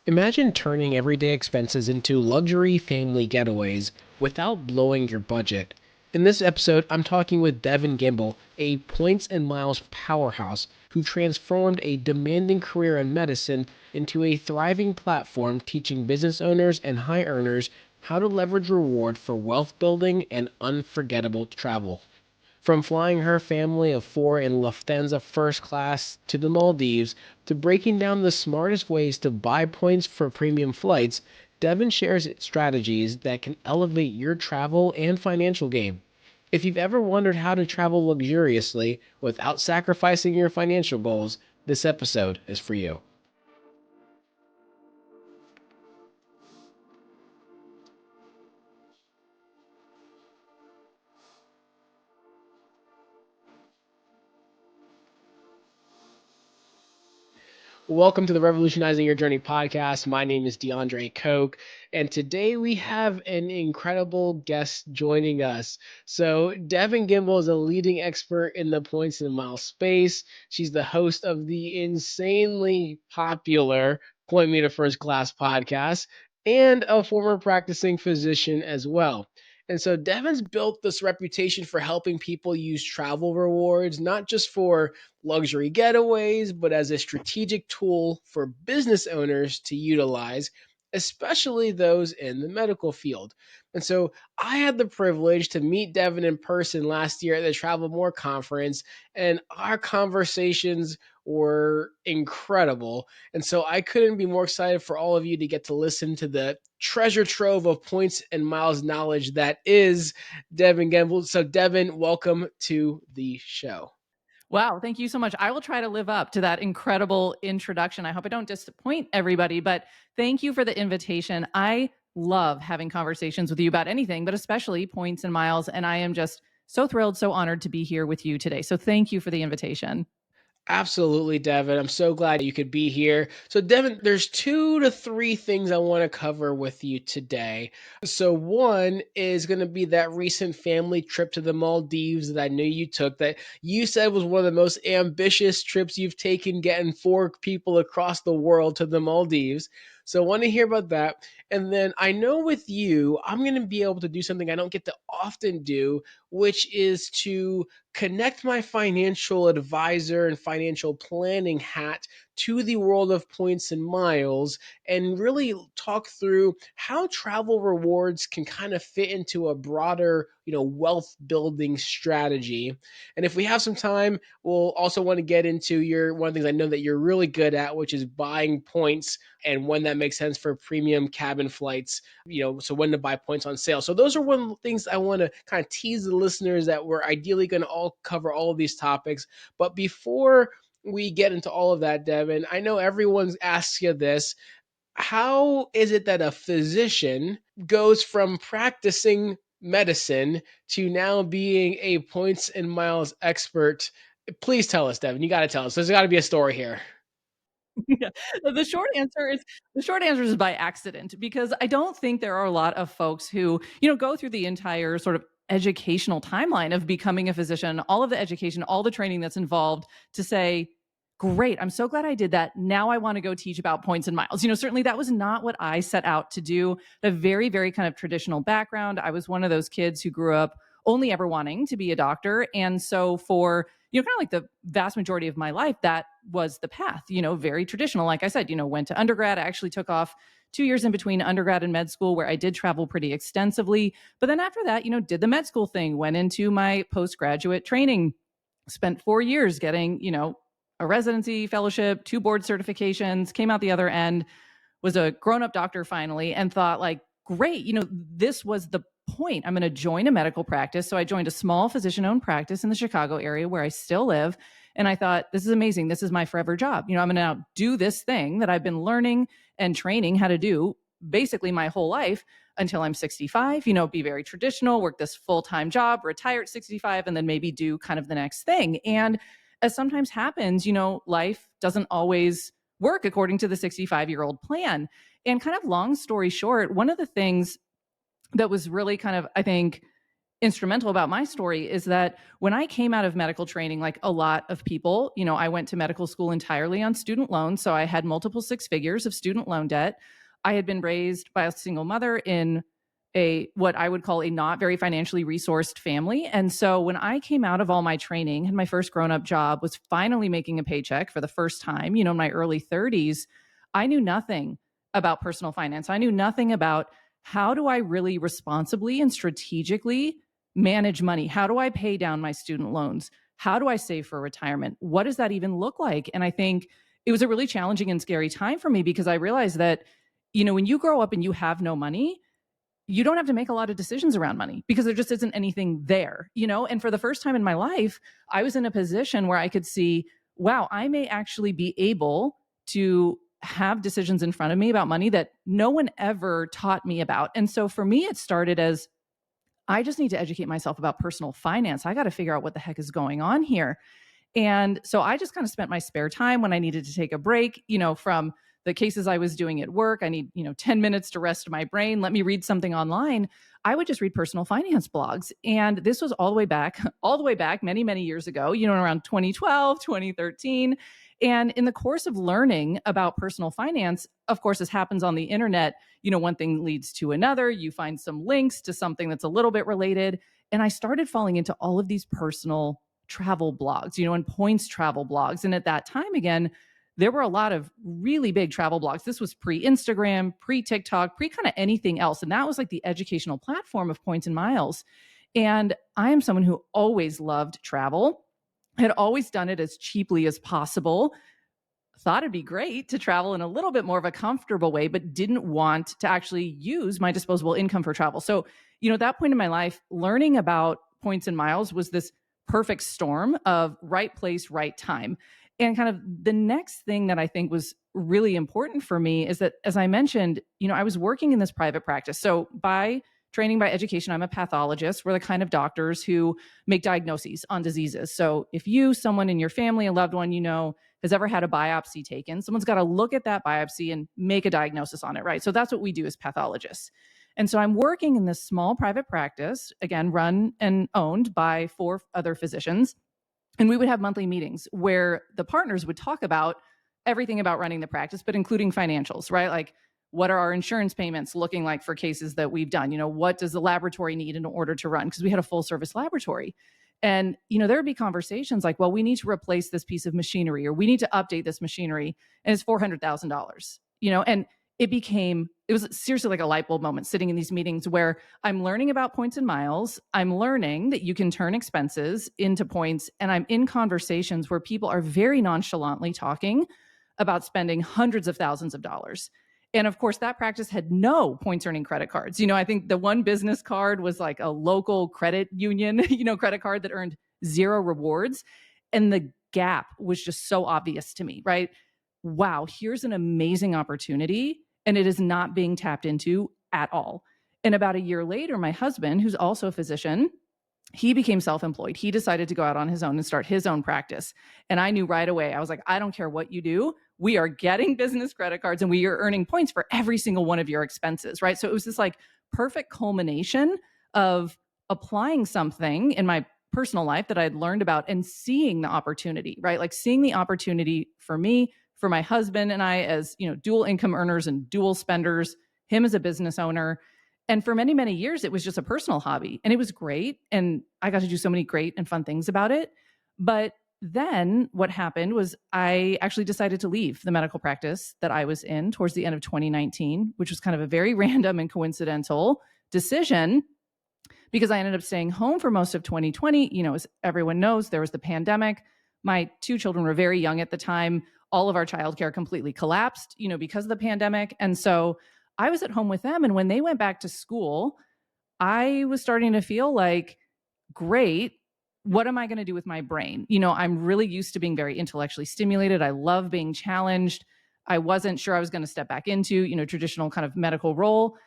Imagine turning everyday expenses into luxury family getaways without blowing your budget. In this episode, I'm talking with Devon Gimbel, a points and miles powerhouse who transformed a demanding career in medicine into a thriving platform teaching business owners and high earners how to leverage reward for wealth building and unforgettable travel. From flying her family of four in Lufthansa first class to the Maldives to breaking down the smartest ways to buy points for premium flights, Devon shares strategies that can elevate your travel and financial game. If you've ever wondered how to travel luxuriously without sacrificing your financial goals, this episode is for you. Welcome to the Revolutionizing Your Journey podcast. My name is DeAndre Koch, and today we have an incredible guest joining us. So, Devon Gimbel is a leading expert in the points and mile space. She's the host of the insanely popular Point Me to First Class podcast and a former practicing physician as well. And so Devon's built this reputation for helping people use travel rewards, not just for luxury getaways, but as a strategic tool for business owners to utilize, especially those in the medical field. And so I had the privilege to meet Devon in person last year at the Travel More conference, and our conversations were incredible. And so I couldn't be more excited for all of you to get to listen to the treasure trove of points and miles knowledge that is Devon Gamble. So, Devon, welcome to the show. Wow, thank you so much. I will try to live up to that incredible introduction. I hope I don't disappoint everybody, but thank you for the invitation. I love having conversations with you about anything, but especially points and miles. And I am just so thrilled, so honored to be here with you today. So thank you for the invitation. Absolutely, Devon. I'm so glad you could be here. So, Devon, there's two to three things I want to cover with you today. So, one is going to be that recent family trip to the Maldives that I knew you took, that you said was one of the most ambitious trips you've taken, getting four people across the world to the Maldives. So, I want to hear about that. And then I know with you, I'm going to be able to do something I don't get to often do, which is to connect my financial advisor and financial planning hat to the world of points and miles and really talk through how travel rewards can kind of fit into a broader, wealth building strategy. And if we have some time, we'll also want to get into your one of the things I know that you're really good at, which is buying points and when that makes sense for premium cabin flights, so when to buy points on sale. So those are one of the things I want to kind of tease the listeners that we're ideally going to all cover all of these topics. But before we get into all of that, Devon, I know everyone's asked you this. How is it that a physician goes from practicing medicine to now being a points and miles expert? Please tell us, Devon. You got to tell us. There's got to be a story here. Yeah. The short answer is by accident, because I don't think there are a lot of folks who, go through the entire sort of educational timeline of becoming a physician, all of the education, all the training that's involved to say, great, I'm so glad I did that. Now I want to go teach about points and miles. Certainly that was not what I set out to do. A very, very kind of traditional background. I was one of those kids who grew up only ever wanting to be a doctor. And so for kind of like the vast majority of my life, that was the path, very traditional. Like I said, went to undergrad. I actually took off 2 years in between undergrad and med school where I did travel pretty extensively. But then after that, did the med school thing, went into my postgraduate training, spent 4 years getting, a residency fellowship, 2 board certifications, came out the other end, was a grown-up doctor finally, and thought like, great, this was the point. I'm going to join a medical practice. So I joined a small physician-owned practice in the Chicago area where I still live. And I thought, this is amazing. This is my forever job. I'm going to now do this thing that I've been learning and training how to do basically my whole life until I'm 65, be very traditional, work this full-time job, retire at 65, and then maybe do kind of the next thing. And as sometimes happens, life doesn't always work according to the 65-year-old plan. And kind of long story short, one of the things that was really kind of, I think, instrumental about my story is that when I came out of medical training, like a lot of people, I went to medical school entirely on student loans. So I had multiple six figures of student loan debt. I had been raised by a single mother in a what I would call a not very financially resourced family. And so when I came out of all my training and my first grown-up job was finally making a paycheck for the first time, in my early 30s, I knew nothing about personal finance. I knew nothing about how do I really responsibly and strategically manage money? How do I pay down my student loans? How do I save for retirement? What does that even look like? And I think it was a really challenging and scary time for me because I realized that, when you grow up and you have no money, you don't have to make a lot of decisions around money because there just isn't anything there, And for the first time in my life, I was in a position where I could see, wow, I may actually be able to have decisions in front of me about money that no one ever taught me about. And so for me, it started as I just need to educate myself about personal finance. I got to figure out what the heck is going on here. And so I just kind of spent my spare time when I needed to take a break, from the cases I was doing at work. I need, 10 minutes to rest my brain. Let me read something online. I would just read personal finance blogs. And this was all the way back many, many years ago, around 2012, 2013. And in the course of learning about personal finance, of course, this happens on the internet, one thing leads to another. You find some links to something that's a little bit related. And I started falling into all of these personal travel blogs, and points travel blogs. And at that time, again, there were a lot of really big travel blogs. This was pre-Instagram, pre-TikTok, pre kind of anything else. And that was like the educational platform of Points and Miles. And I am someone who always loved travel, had always done it as cheaply as possible, thought it'd be great to travel in a little bit more of a comfortable way, but didn't want to actually use my disposable income for travel. So, at that point in my life, learning about Points and Miles was this perfect storm of right place, right time. And kind of the next thing that I think was really important for me is that, as I mentioned, I was working in this private practice. So by training, by education, I'm a pathologist. We're the kind of doctors who make diagnoses on diseases. So if someone in your family, a loved one, has ever had a biopsy taken, someone's got to look at that biopsy and make a diagnosis on it, right? So that's what we do as pathologists. And so I'm working in this small private practice, again, run and owned by 4 other physicians. And we would have monthly meetings where the partners would talk about everything about running the practice, but including financials, right? Like, what are our insurance payments looking like for cases that we've done? What does the laboratory need in order to run? Because we had a full service laboratory. And, there would be conversations like, well, we need to replace this piece of machinery, or we need to update this machinery, and it's $400,000, and it was seriously like a light bulb moment sitting in these meetings where I'm learning about Points and Miles. I'm learning that you can turn expenses into points. And I'm in conversations where people are very nonchalantly talking about spending hundreds of thousands of dollars. And of course, that practice had no points earning credit cards. I think the one business card was like a local credit union, credit card that earned 0 rewards. And the gap was just so obvious to me, right? Wow, here's an amazing opportunity. And it is not being tapped into at all. And about a year later, my husband, who's also a physician, he became self-employed. He decided to go out on his own and start his own practice. And I knew right away, I was like, I don't care what you do. We are getting business credit cards and we are earning points for every single one of your expenses, right? So it was this like perfect culmination of applying something in my personal life that I had learned about and seeing the opportunity, right? Like seeing the opportunity for me, for my husband and I as, dual income earners and dual spenders, him as a business owner. And for many, many years, it was just a personal hobby and it was great. And I got to do so many great and fun things about it. But then what happened was I actually decided to leave the medical practice that I was in towards the end of 2019, which was kind of a very random and coincidental decision because I ended up staying home for most of 2020. As everyone knows, there was the pandemic. My 2 children were very young at the time. All of our childcare completely collapsed, because of the pandemic. And so I was at home with them. And when they went back to school, I was starting to feel like, great, what am I going to do with my brain? I'm really used to being very intellectually stimulated. I love being challenged. I wasn't sure I was going to step back into, traditional kind of medical role.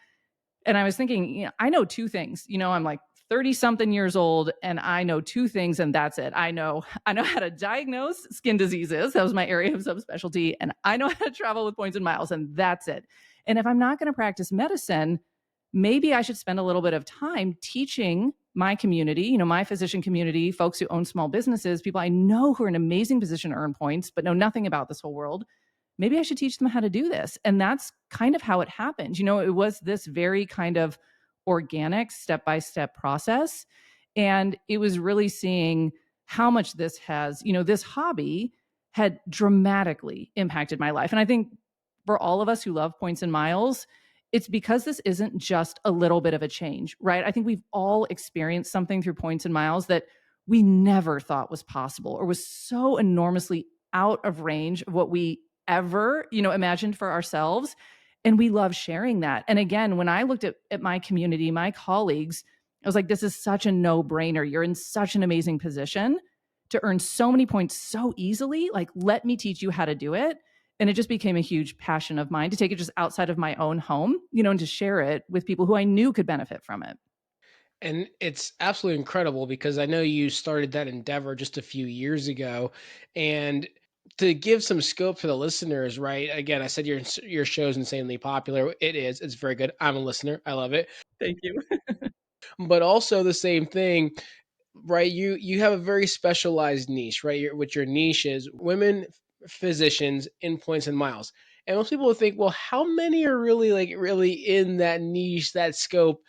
And I was thinking, I know 2 things. I'm like 30 something years old and I know 2 things and that's it. I know how to diagnose skin diseases. That was my area of subspecialty. And I know how to travel with Points and Miles and that's it. And if I'm not going to practice medicine, maybe I should spend a little bit of time teaching my community, my physician community, folks who own small businesses, people I know who are in an amazing position to earn points, but know nothing about this whole world. Maybe I should teach them how to do this. And that's kind of how it happened. It was this very kind of organic step by step process. And it was really seeing how much this has, this hobby had dramatically impacted my life. And I think for all of us who love points and miles, it's because this isn't just a little bit of a change, right? I think we've all experienced something through points and miles that we never thought was possible or was so enormously out of range of what we ever, imagined for ourselves. And we love sharing that. And again, when I looked at my community, my colleagues, I was like, this is such a no-brainer. You're in such an amazing position to earn so many points so easily. Like, let me teach you how to do it. And it just became a huge passion of mine to take it just outside of my own home, and to share it with people who I knew could benefit from it. And it's absolutely incredible because I know you started that endeavor just a few years ago. And to give some scope for the listeners, right? Again, I said your show's insanely popular. It is. It's very good. I'm a listener. I love it. Thank you. But also the same thing, right? You have a very specialized niche, right? What your niche is women physicians in points and miles. And most people will think, well, how many are really really in that niche, that scope?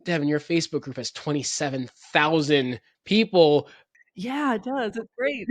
Devin, your Facebook group has 27,000 people, Yeah, it does. It's great.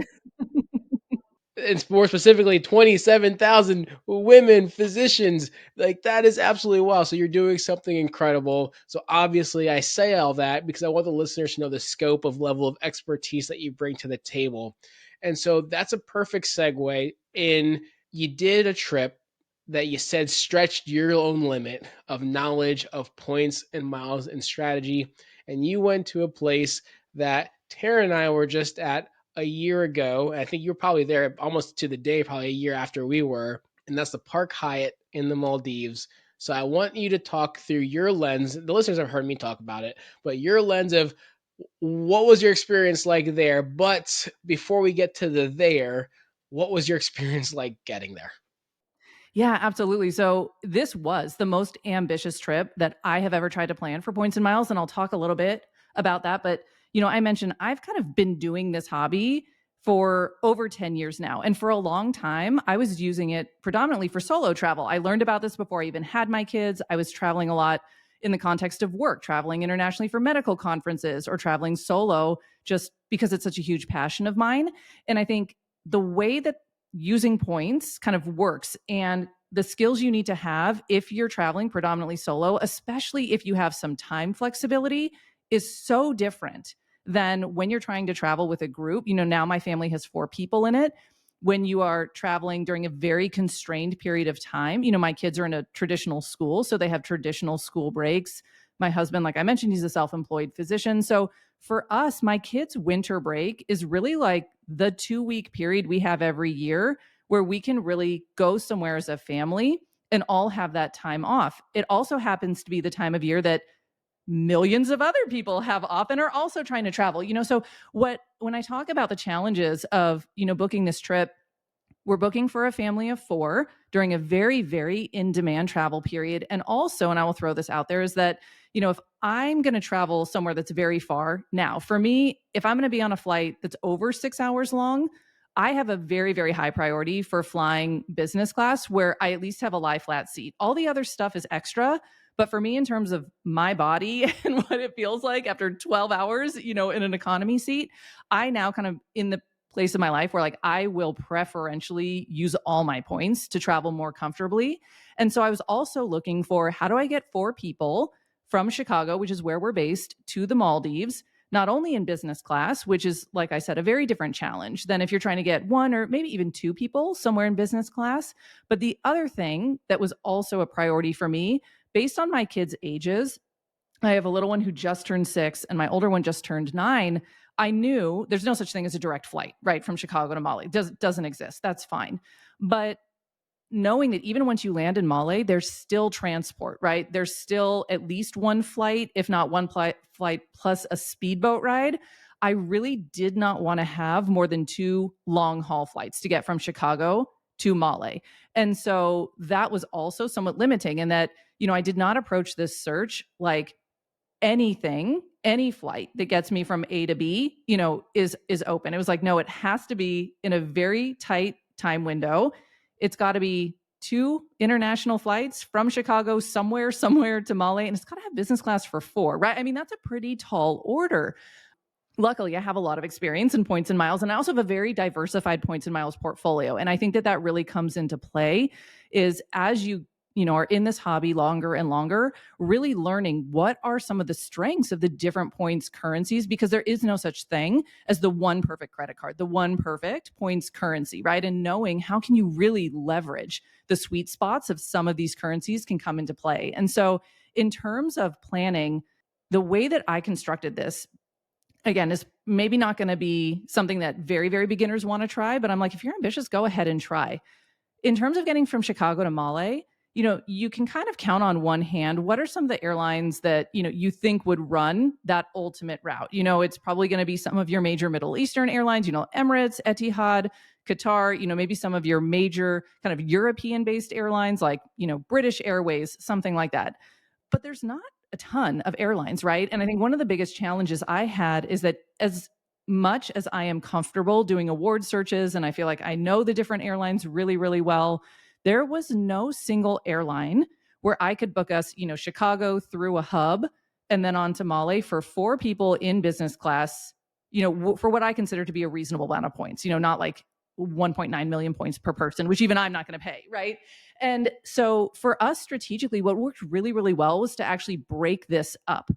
and more specifically, 27,000 women physicians. Like, that is absolutely wild. So you're doing something incredible. So obviously, I say all that because I want the listeners to know the scope of level of expertise that you bring to the table. And so that's a perfect segue in. You did a trip that you said stretched your own limit of knowledge of points and miles and strategy. And you went to a place that Tara and I were just at a year ago. I think you were probably there almost to the day, probably a year after we were. And that's the Park Hyatt in the Maldives. So I want you to talk through your lens. The listeners have heard me talk about it, but your lens of what was your experience like there? But before we get to the there, what was your experience like getting there? Yeah, absolutely. So this was the most ambitious trip that I have ever tried to plan for points and miles. And I'll talk a little bit about that. But, I mentioned I've kind of been doing this hobby for over 10 years now. And for a long time, I was using it predominantly for solo travel. I learned about this before I even had my kids. I was traveling a lot in the context of work, traveling internationally for medical conferences or traveling solo just because it's such a huge passion of mine. And I think the way that using points kind of works and the skills you need to have if you're traveling predominantly solo, especially if you have some time flexibility, is so different than when you're trying to travel with a group. Now my family has 4 people in it. When you are traveling during a very constrained period of time, my kids are in a traditional school, so they have traditional school breaks. My husband, like I mentioned, he's a self employed physician. So for us, my kids' winter break is really like the 2-week period we have every year where we can really go somewhere as a family and all have that time off. It also happens to be the time of year that millions of other people have off and are also trying to travel. So when I talk about the challenges of, booking this trip, we're booking for a family of 4 during a very, very in demand travel period. And also, and I will throw this out there, is that, if I'm going to travel somewhere that's very far, now for me, if I'm going to be on a flight that's over 6 hours long, I have a very, very high priority for flying business class where I at least have a lie flat seat. All the other stuff is extra. But for me, in terms of my body and what it feels like after 12 hours, in an economy seat, I now kind of in the place in my life where like I will preferentially use all my points to travel more comfortably. And so I was also looking for how do I get 4 people from Chicago, which is where we're based, to the Maldives, not only in business class, which is, like I said, a very different challenge than if you're trying to get 1 or maybe even 2 people somewhere in business class. But the other thing that was also a priority for me, based on my kids' ages, I have a little one who just turned 6 and my older one just turned 9. I knew there's no such thing as a direct flight, right, from Chicago to Mali. Doesn't exist. That's fine. But knowing that even once you land in Mali, there's still transport, right? There's still at least one flight, if not one flight plus a speedboat ride. I really did not want to have more than 2 long haul flights to get from Chicago to Mali. And so that was also somewhat limiting in that, I did not approach this search like anything any flight that gets me from A to B, is open. It was like, no, it has to be in a very tight time window. It's got to be 2 international flights from Chicago somewhere to Male, and it's got to have business class for 4, right? I mean, that's a pretty tall order. Luckily, I have a lot of experience in points and miles, and I also have a very diversified points and miles portfolio. And I think that really comes into play is as you are in this hobby longer and longer, really learning what are some of the strengths of the different points currencies, because there is no such thing as the one perfect credit card, the one perfect points currency, right? And knowing how can you really leverage the sweet spots of some of these currencies can come into play. And so in terms of planning, the way that I constructed this, again, is maybe not going to be something that very, very beginners want to try, but I'm like, if you're ambitious, go ahead and try. In terms of getting from Chicago to Male, you can kind of count on one hand what are some of the airlines that, you think would run that ultimate route. It's probably going to be some of your major Middle Eastern airlines, Emirates, Etihad, Qatar, maybe some of your major kind of European-based airlines like, British Airways, something like that. But there's not a ton of airlines, right? And I think one of the biggest challenges I had is that as much as I am comfortable doing award searches and I feel like I know the different airlines really, really well, there was no single airline where I could book us, Chicago through a hub and then on to Male for 4 people in business class, for what I consider to be a reasonable amount of points, not like 1.9 million points per person, which even I'm not going to pay, right? And so for us strategically, what worked really, really well was to actually break this up.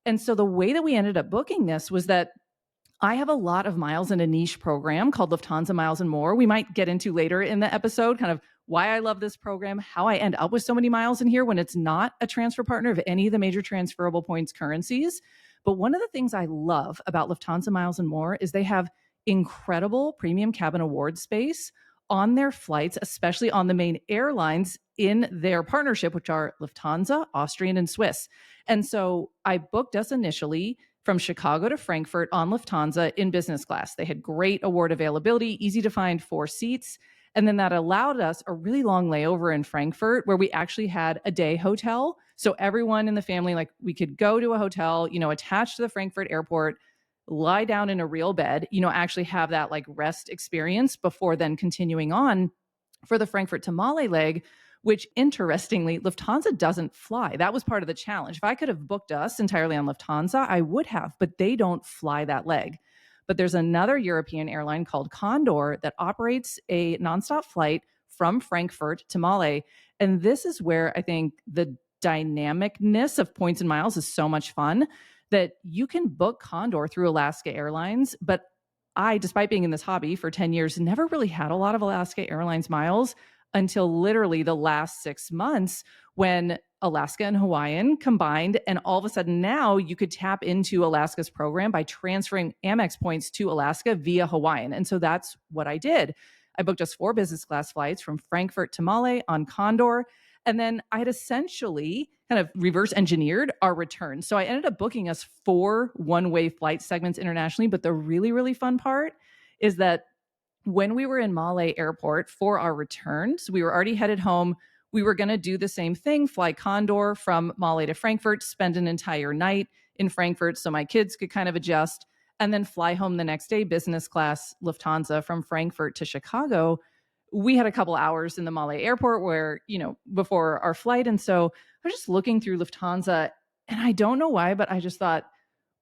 And so the way that we ended up booking this was that I have a lot of miles in a niche program called Lufthansa Miles and More. We might get into later in the episode kind of why I love this program, how I end up with so many miles in here when it's not a transfer partner of any of the major transferable points currencies. But one of the things I love about Lufthansa Miles and More is they have incredible premium cabin award space on their flights, especially on the main airlines in their partnership, which are Lufthansa, Austrian, and Swiss. And so I booked us initially from Chicago to Frankfurt on Lufthansa in business class. They had great award availability, easy to find 4 seats. And then that allowed us a really long layover in Frankfurt where we actually had a day hotel. So everyone in the family, like we could go to a hotel, attached to the Frankfurt airport, lie down in a real bed, actually have that like rest experience before then continuing on for the Frankfurt to Male leg, which interestingly, Lufthansa doesn't fly. That was part of the challenge. If I could have booked us entirely on Lufthansa, I would have, but they don't fly that leg. But there's another European airline called Condor that operates a nonstop flight from Frankfurt to Male. And this is where I think the dynamicness of points and miles is so much fun that you can book Condor through Alaska Airlines. But I, despite being in this hobby for 10 years, never really had a lot of Alaska Airlines miles until literally the last 6 months when Alaska and Hawaiian combined. And all of a sudden now you could tap into Alaska's program by transferring Amex points to Alaska via Hawaiian. And so that's what I did. I booked us 4 business class flights from Frankfurt to Male on Condor. And then I had essentially kind of reverse engineered our return. So I ended up booking us 4 one-way flight segments internationally. But the really, really fun part is that when we were in Male Airport for our returns, we were already headed home. We were going to do the same thing, fly Condor from Male to Frankfurt, spend an entire night in Frankfurt so my kids could kind of adjust, and then fly home the next day, business class Lufthansa from Frankfurt to Chicago. We had a couple hours in the Male Airport where, before our flight. And so I was just looking through Lufthansa, and I don't know why, but I just thought,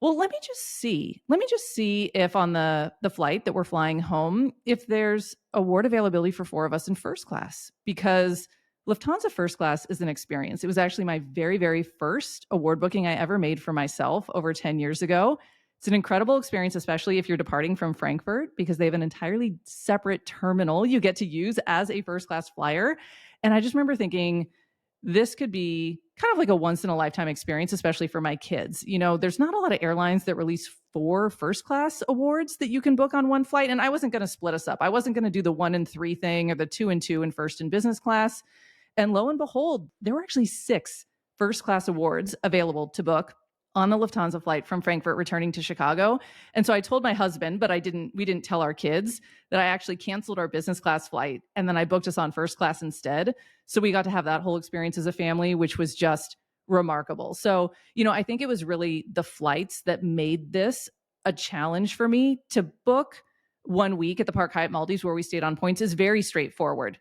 well, let me just see if on the flight that we're flying home, if there's award availability for 4 of us in first class, because Lufthansa first class is an experience. It was actually my very, very first award booking I ever made for myself over 10 years ago. It's an incredible experience, especially if you're departing from Frankfurt, because they have an entirely separate terminal you get to use as a first class flyer. And I just remember thinking, this could be kind of like a once in a lifetime experience, especially for my kids. There's not a lot of airlines that release 4 first class awards that you can book on one flight. And I wasn't going to split us up. I wasn't going to do the 1 and 3 thing or the 2 and 2 in first and business class. And lo and behold, there were actually 6 first class awards available to book on the Lufthansa flight from Frankfurt returning to Chicago. And so I told my husband, but we didn't tell our kids, that I actually canceled our business class flight and then I booked us on first class instead. So we got to have that whole experience as a family, which was just remarkable. So, I think it was really the flights that made this a challenge for me. To book 1 week at the Park Hyatt Maldives where we stayed on points is very straightforward.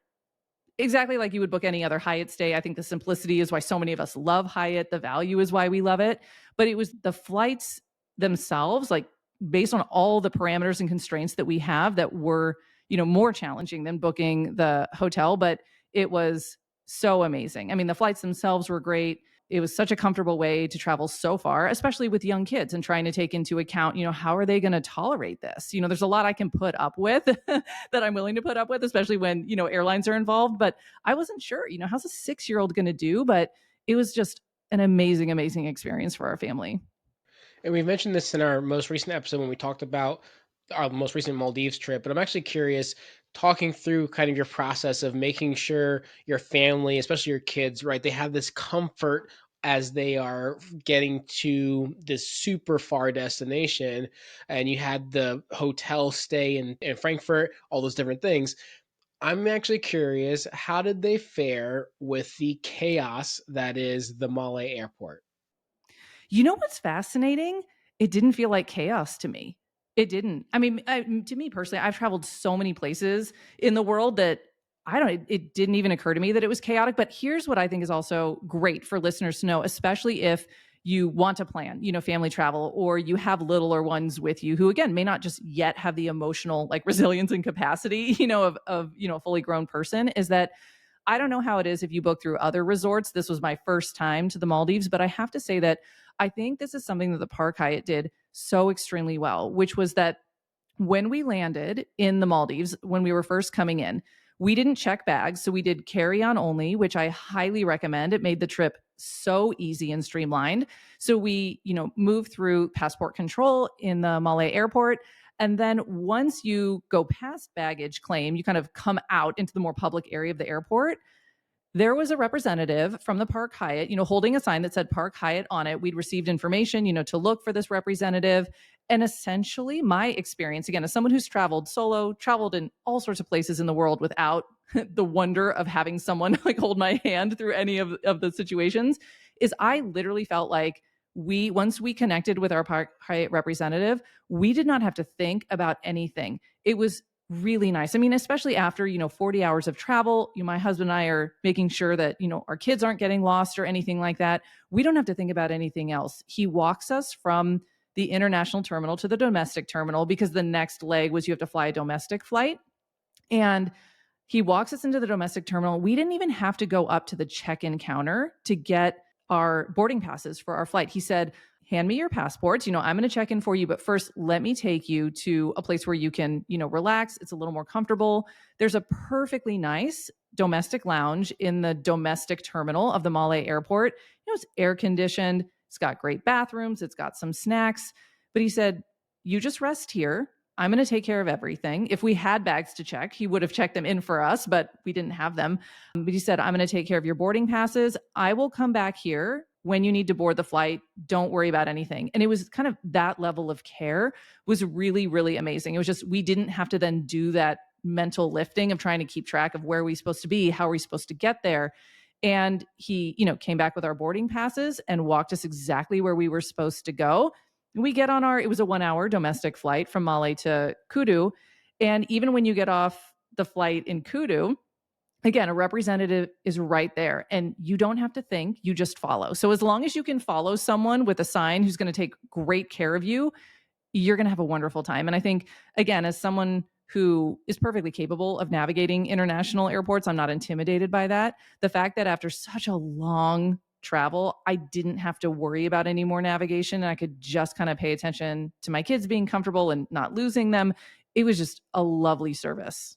Exactly like you would book any other Hyatt stay. I think the simplicity is why so many of us love Hyatt. The value is why we love it. But it was the flights themselves, like based on all the parameters and constraints that we have, that were, more challenging than booking the hotel. But it was so amazing. I mean, the flights themselves were great. It was such a comfortable way to travel so far, especially with young kids, and trying to take into account, how are they going to tolerate this? There's a lot I can put up with that I'm willing to put up with, especially when, airlines are involved. But I wasn't sure, how's a 6-year-old going to do? But it was just an amazing, amazing experience for our family. And we mentioned this in our most recent episode when we talked about our most recent Maldives trip, but I'm actually curious, talking through kind of your process of making sure your family, especially your kids, right, they have this comfort as they are getting to this super far destination, and you had the hotel stay in Frankfurt, all those different things. I'm actually curious, how did they fare with the chaos that is the Male airport? You know what's fascinating? It didn't feel like chaos to me. It didn't. I mean, to me personally, I've traveled so many places in the world that I don't, it didn't even occur to me that it was chaotic. But here's what I think is also great for listeners to know, especially if you want to plan, family travel, or you have littler ones with you who, again, may not just yet have the emotional like resilience and capacity, of a fully grown person, is that I don't know how it is if you book through other resorts. This was my first time to the Maldives, but I have to say that I think this is something that the Park Hyatt did so extremely well, which was that when we landed in the Maldives, when we were first coming in, we didn't check bags. So we did carry on only, which I highly recommend. It made the trip so easy and streamlined. So we, moved through passport control in the Malay airport. And then once you go past baggage claim, you kind of come out into the more public area of the airport. There was a representative from the Park Hyatt, holding a sign that said Park Hyatt on it. We'd received information, to look for this representative. And essentially, my experience, again, as someone who's traveled solo, traveled in all sorts of places in the world without the wonder of having someone like hold my hand through any of the situations, is I literally felt like once we connected with our Park Hyatt representative, we did not have to think about anything. It was really nice. I mean, especially after, 40 hours of travel, my husband and I are making sure that, our kids aren't getting lost or anything like that. We don't have to think about anything else. He walks us from the international terminal to the domestic terminal, because the next leg was you have to fly a domestic flight. And he walks us into the domestic terminal. We didn't even have to go up to the check-in counter to get our boarding passes for our flight. He said, hand me your passports. I'm going to check in for you, but first let me take you to a place where you can, relax. It's a little more comfortable. There's a perfectly nice domestic lounge in the domestic terminal of the Malay airport. It's air conditioned. It's got great bathrooms. It's got some snacks. But he said, you just rest here. I'm going to take care of everything. If we had bags to check, he would have checked them in for us, but we didn't have them. But he said, I'm going to take care of your boarding passes. I will come back here when you need to board the flight. Don't worry about anything. And it was kind of that level of care was really, really amazing. It was just, we didn't have to then do that mental lifting of trying to keep track of where are we supposed to be, how are we supposed to get there. And he, came back with our boarding passes and walked us exactly where we were supposed to go. We get on it was a 1-hour domestic flight from Male to Kudu. And even when you get off the flight in Kudu, again, a representative is right there and you don't have to think, you just follow. So as long as you can follow someone with a sign who's going to take great care of you, you're going to have a wonderful time. And I think, again, as someone who is perfectly capable of navigating international airports, I'm not intimidated by that. The fact that after such a long travel, I didn't have to worry about any more navigation and I could just kind of pay attention to my kids being comfortable and not losing them. It was just a lovely service.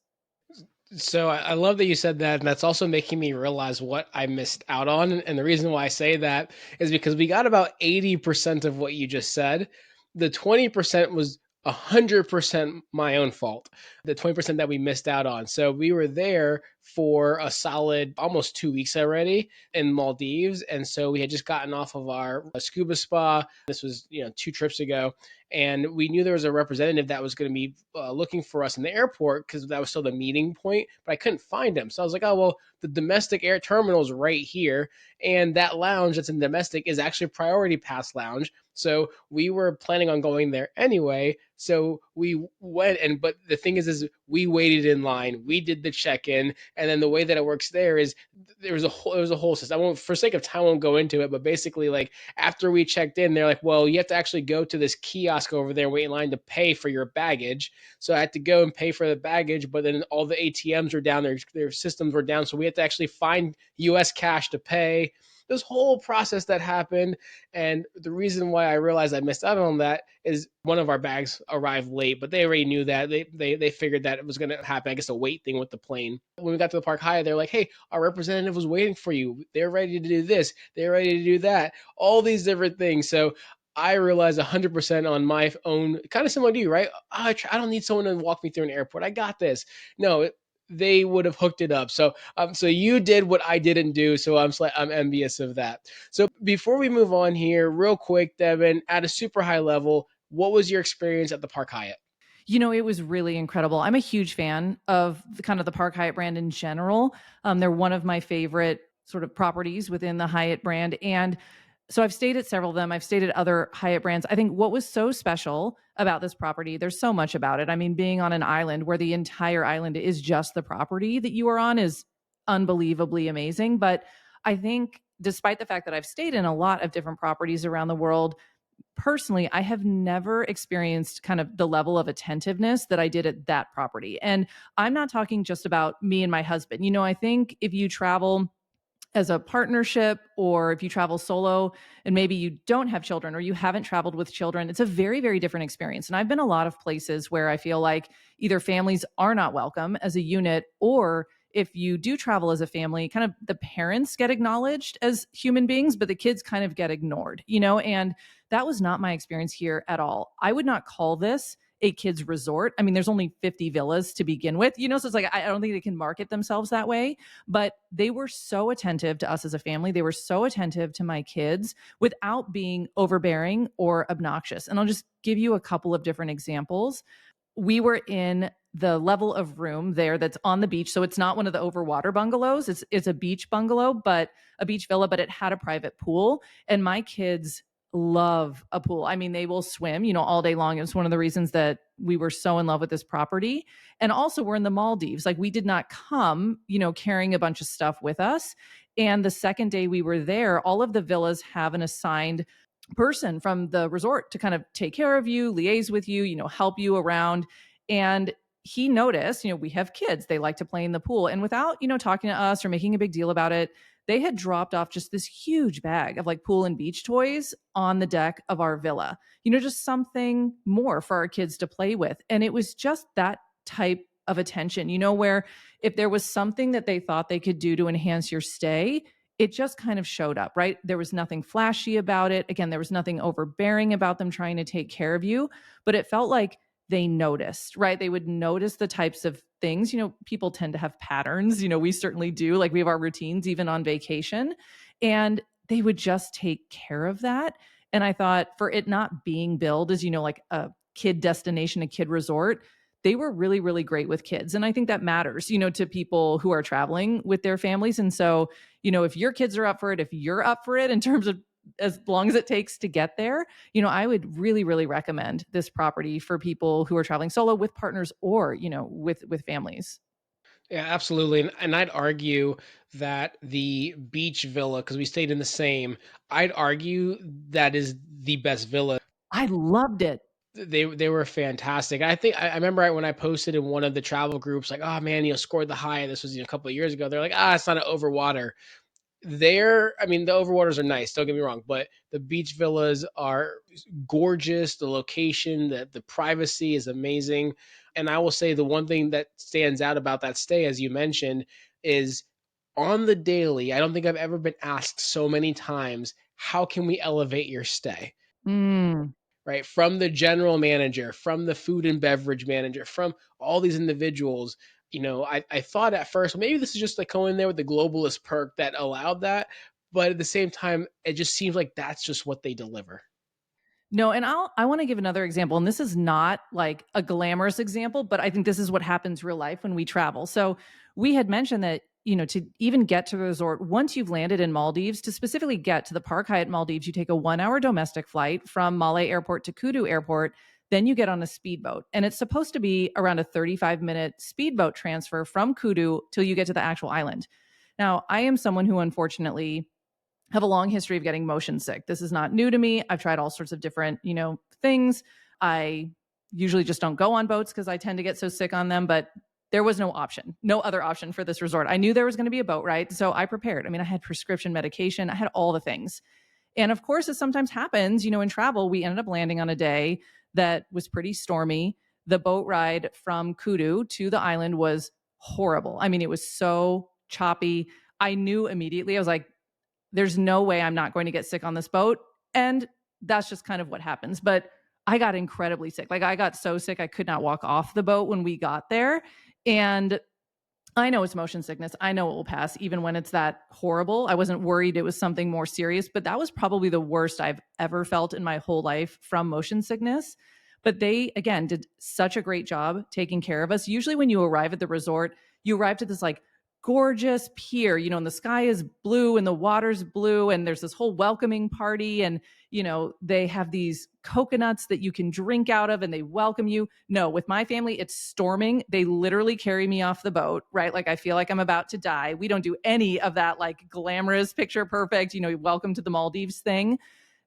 So I love that you said that, and that's also making me realize what I missed out on. And the reason why I say that is because we got about 80% of what you just said. The 20% was 100% my own fault. The 20% that we missed out on. So we were there for a solid almost 2 weeks already in Maldives. And so we had just gotten off of our scuba spa. This was, 2 trips ago. And we knew there was a representative that was going to be looking for us in the airport because that was still the meeting point, but I couldn't find him. So I was like, oh, well, the domestic air terminal is right here. And that lounge that's in domestic is actually a priority pass lounge. So we were planning on going there anyway. So we went, and but the thing is we waited in line. We did the check-in, and then the way that it works there is there was a whole system. I won't, for sake of time, I won't go into it. But basically, like after we checked in, they're like, "Well, you have to actually go to this kiosk over there, wait in line to pay for your baggage." So I had to go and pay for the baggage, but then all the ATMs were down, their systems were down, so we had to actually find U.S. cash to pay. This whole process that happened, and the reason why I realized I missed out on that is one of our bags arrived late, but they already knew that. They figured that it was going to happen. I guess a wait thing with the plane. When we got to the Park Hyatt, they're like, "Hey, our representative was waiting for you. They're ready to do this. They're ready to do that. All these different things." So I realized 100% on my own, kind of similar to you, right? I don't need someone to walk me through an airport. I got this. No, they would have hooked it up. So you did what I didn't do. So I'm envious of that. So before we move on here, real quick, Devin, at a super high level, what was your experience at the Park Hyatt? It was really incredible. I'm a huge fan of the kind of the Park Hyatt brand in general. They're one of my favorite sort of properties within the Hyatt brand. And so I've stayed at several of them. I've stayed at other Hyatt brands. I think what was so special about this property, there's so much about it. I mean, being on an island where the entire island is just the property that you are on is unbelievably amazing. But I think despite the fact that I've stayed in a lot of different properties around the world, personally, I have never experienced kind of the level of attentiveness that I did at that property. And I'm not talking just about me and my husband. I think if you travel as a partnership or if you travel solo and maybe you don't have children or you haven't traveled with children, it's a very, very different experience. And I've been a lot of places where I feel like either families are not welcome as a unit, or if you do travel as a family, kind of the parents get acknowledged as human beings, but the kids kind of get ignored, and that was not my experience here at all. I would not call this a kids resort. I mean, there's only 50 villas to begin with, so it's like I don't think they can market themselves that way, but they were so attentive to us as a family. They were so attentive to my kids without being overbearing or obnoxious. And I'll just give you a couple of different examples. We were in the level of room there that's on the beach. So it's not one of the overwater bungalows. It's a beach bungalow, but a beach villa, but it had a private pool. And my kids love a pool. I mean, they will swim, all day long. It's one of the reasons that we were so in love with this property. And also we're in the Maldives. Like we did not come, carrying a bunch of stuff with us. And the second day we were there, all of the villas have an assigned person from the resort to kind of take care of you, liaise with you, help you around. And he noticed, we have kids, they like to play in the pool. And without, talking to us or making a big deal about it, they had dropped off just this huge bag of like pool and beach toys on the deck of our villa, just something more for our kids to play with. And it was just that type of attention, where if there was something that they thought they could do to enhance your stay, it just kind of showed up, right? There was nothing flashy about it. Again, there was nothing overbearing about them trying to take care of you, but it felt like they noticed, right? They would notice the types of things. People tend to have patterns. We certainly do. Like we have our routines, even on vacation. And they would just take care of that. And I thought for it not being billed as, like a kid destination, a kid resort, they were really, really great with kids. And I think that matters, to people who are traveling with their families. And so, if your kids are up for it, if you're up for it in terms of as long as it takes to get there, I would really, really recommend this property for people who are traveling solo with partners or, with families. Yeah, absolutely. And I'd argue that the beach villa, because we stayed in the same, I'd argue that is the best villa. I loved it. They were fantastic. I remember when I posted in one of the travel groups, like, oh man, scored the high. This was a couple of years ago. They're like, it's not an overwater. I mean, the overwaters are nice, don't get me wrong, but the beach villas are gorgeous. The location, the privacy is amazing. And I will say the one thing that stands out about that stay, as you mentioned, is on the daily. I don't think I've ever been asked so many times, how can we elevate your stay? Mm. right? From the general manager, from the food and beverage manager, from all these individuals. I thought at first maybe this is just like going there with the globalist perk that allowed that, but at the same time, it just seems like that's just what they deliver. No, and I want to give another example, and this is not like a glamorous example, but I think this is what happens real life when we travel. So we had mentioned that, to even get to the resort, once you've landed in Maldives, to specifically get to the Park Hyatt Maldives, you take a 1 hour domestic flight from Malé Airport to Kudu Airport. Then you get on a speedboat, and it's supposed to be around a 35-minute speedboat transfer from Kudu till you get to the actual island. Now, I am someone who unfortunately have a long history of getting motion sick. This is not new to me. I've tried all sorts of different, things. I usually just don't go on boats because I tend to get so sick on them, but there was no option, no other option for this resort. I knew there was going to be a boat ride, so I prepared. I mean, I had prescription medication, I had all the things. And of course, as sometimes happens, in travel, we ended up landing on a day that was pretty stormy. The boat ride from Kudu to the island was horrible. I mean, it was so choppy. I knew immediately, I was like, there's no way I'm not going to get sick on this boat. And that's just kind of what happens. But I got incredibly sick. Like, I got so sick, I could not walk off the boat when we got there. And I know it's motion sickness. I know it will pass even when it's that horrible. I wasn't worried it was something more serious, but that was probably the worst I've ever felt in my whole life from motion sickness. But they, again, did such a great job taking care of us. Usually, when you arrive at the resort, you arrive to this like gorgeous pier, and the sky is blue and the water's blue, and there's this whole welcoming party. And, they have these coconuts that you can drink out of and they welcome you. No, with my family, it's storming. They literally carry me off the boat, right? Like, I feel like I'm about to die. We don't do any of that like glamorous, picture perfect, welcome to the Maldives thing.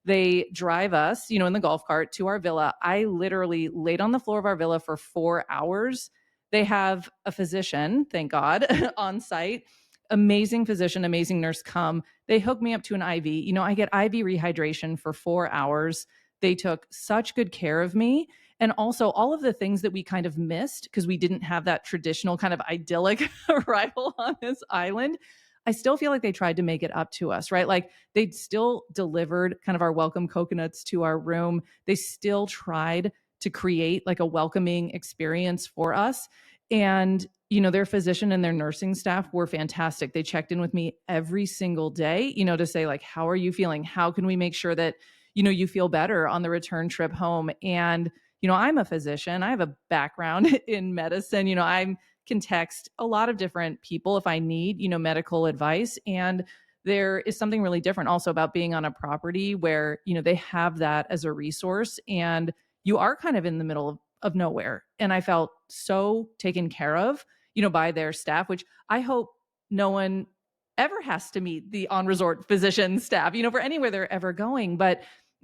They drive us, in the golf cart to our villa. I literally laid on the floor of our villa for 4 hours. They have a physician, thank God, on site. Amazing physician, amazing nurse come. They hook me up to an IV. I get IV rehydration for 4 hours. They took such good care of me. And also all of the things that we kind of missed because we didn't have that traditional kind of idyllic arrival on this island. I still feel like they tried to make it up to us, right? Like, they still delivered kind of our welcome coconuts to our room. They still tried to create like a welcoming experience for us. And, their physician and their nursing staff were fantastic. They checked in with me every single day, to say, like, how are you feeling? How can we make sure that, you feel better on the return trip home? And, I'm a physician. I have a background in medicine. I can text a lot of different people if I need, medical advice. And there is something really different also about being on a property where, they have that as a resource and you are kind of in the middle of nowhere. And I felt so taken care of, by their staff, which I hope no one ever has to meet the on resort physician staff, for anywhere they're ever going. But,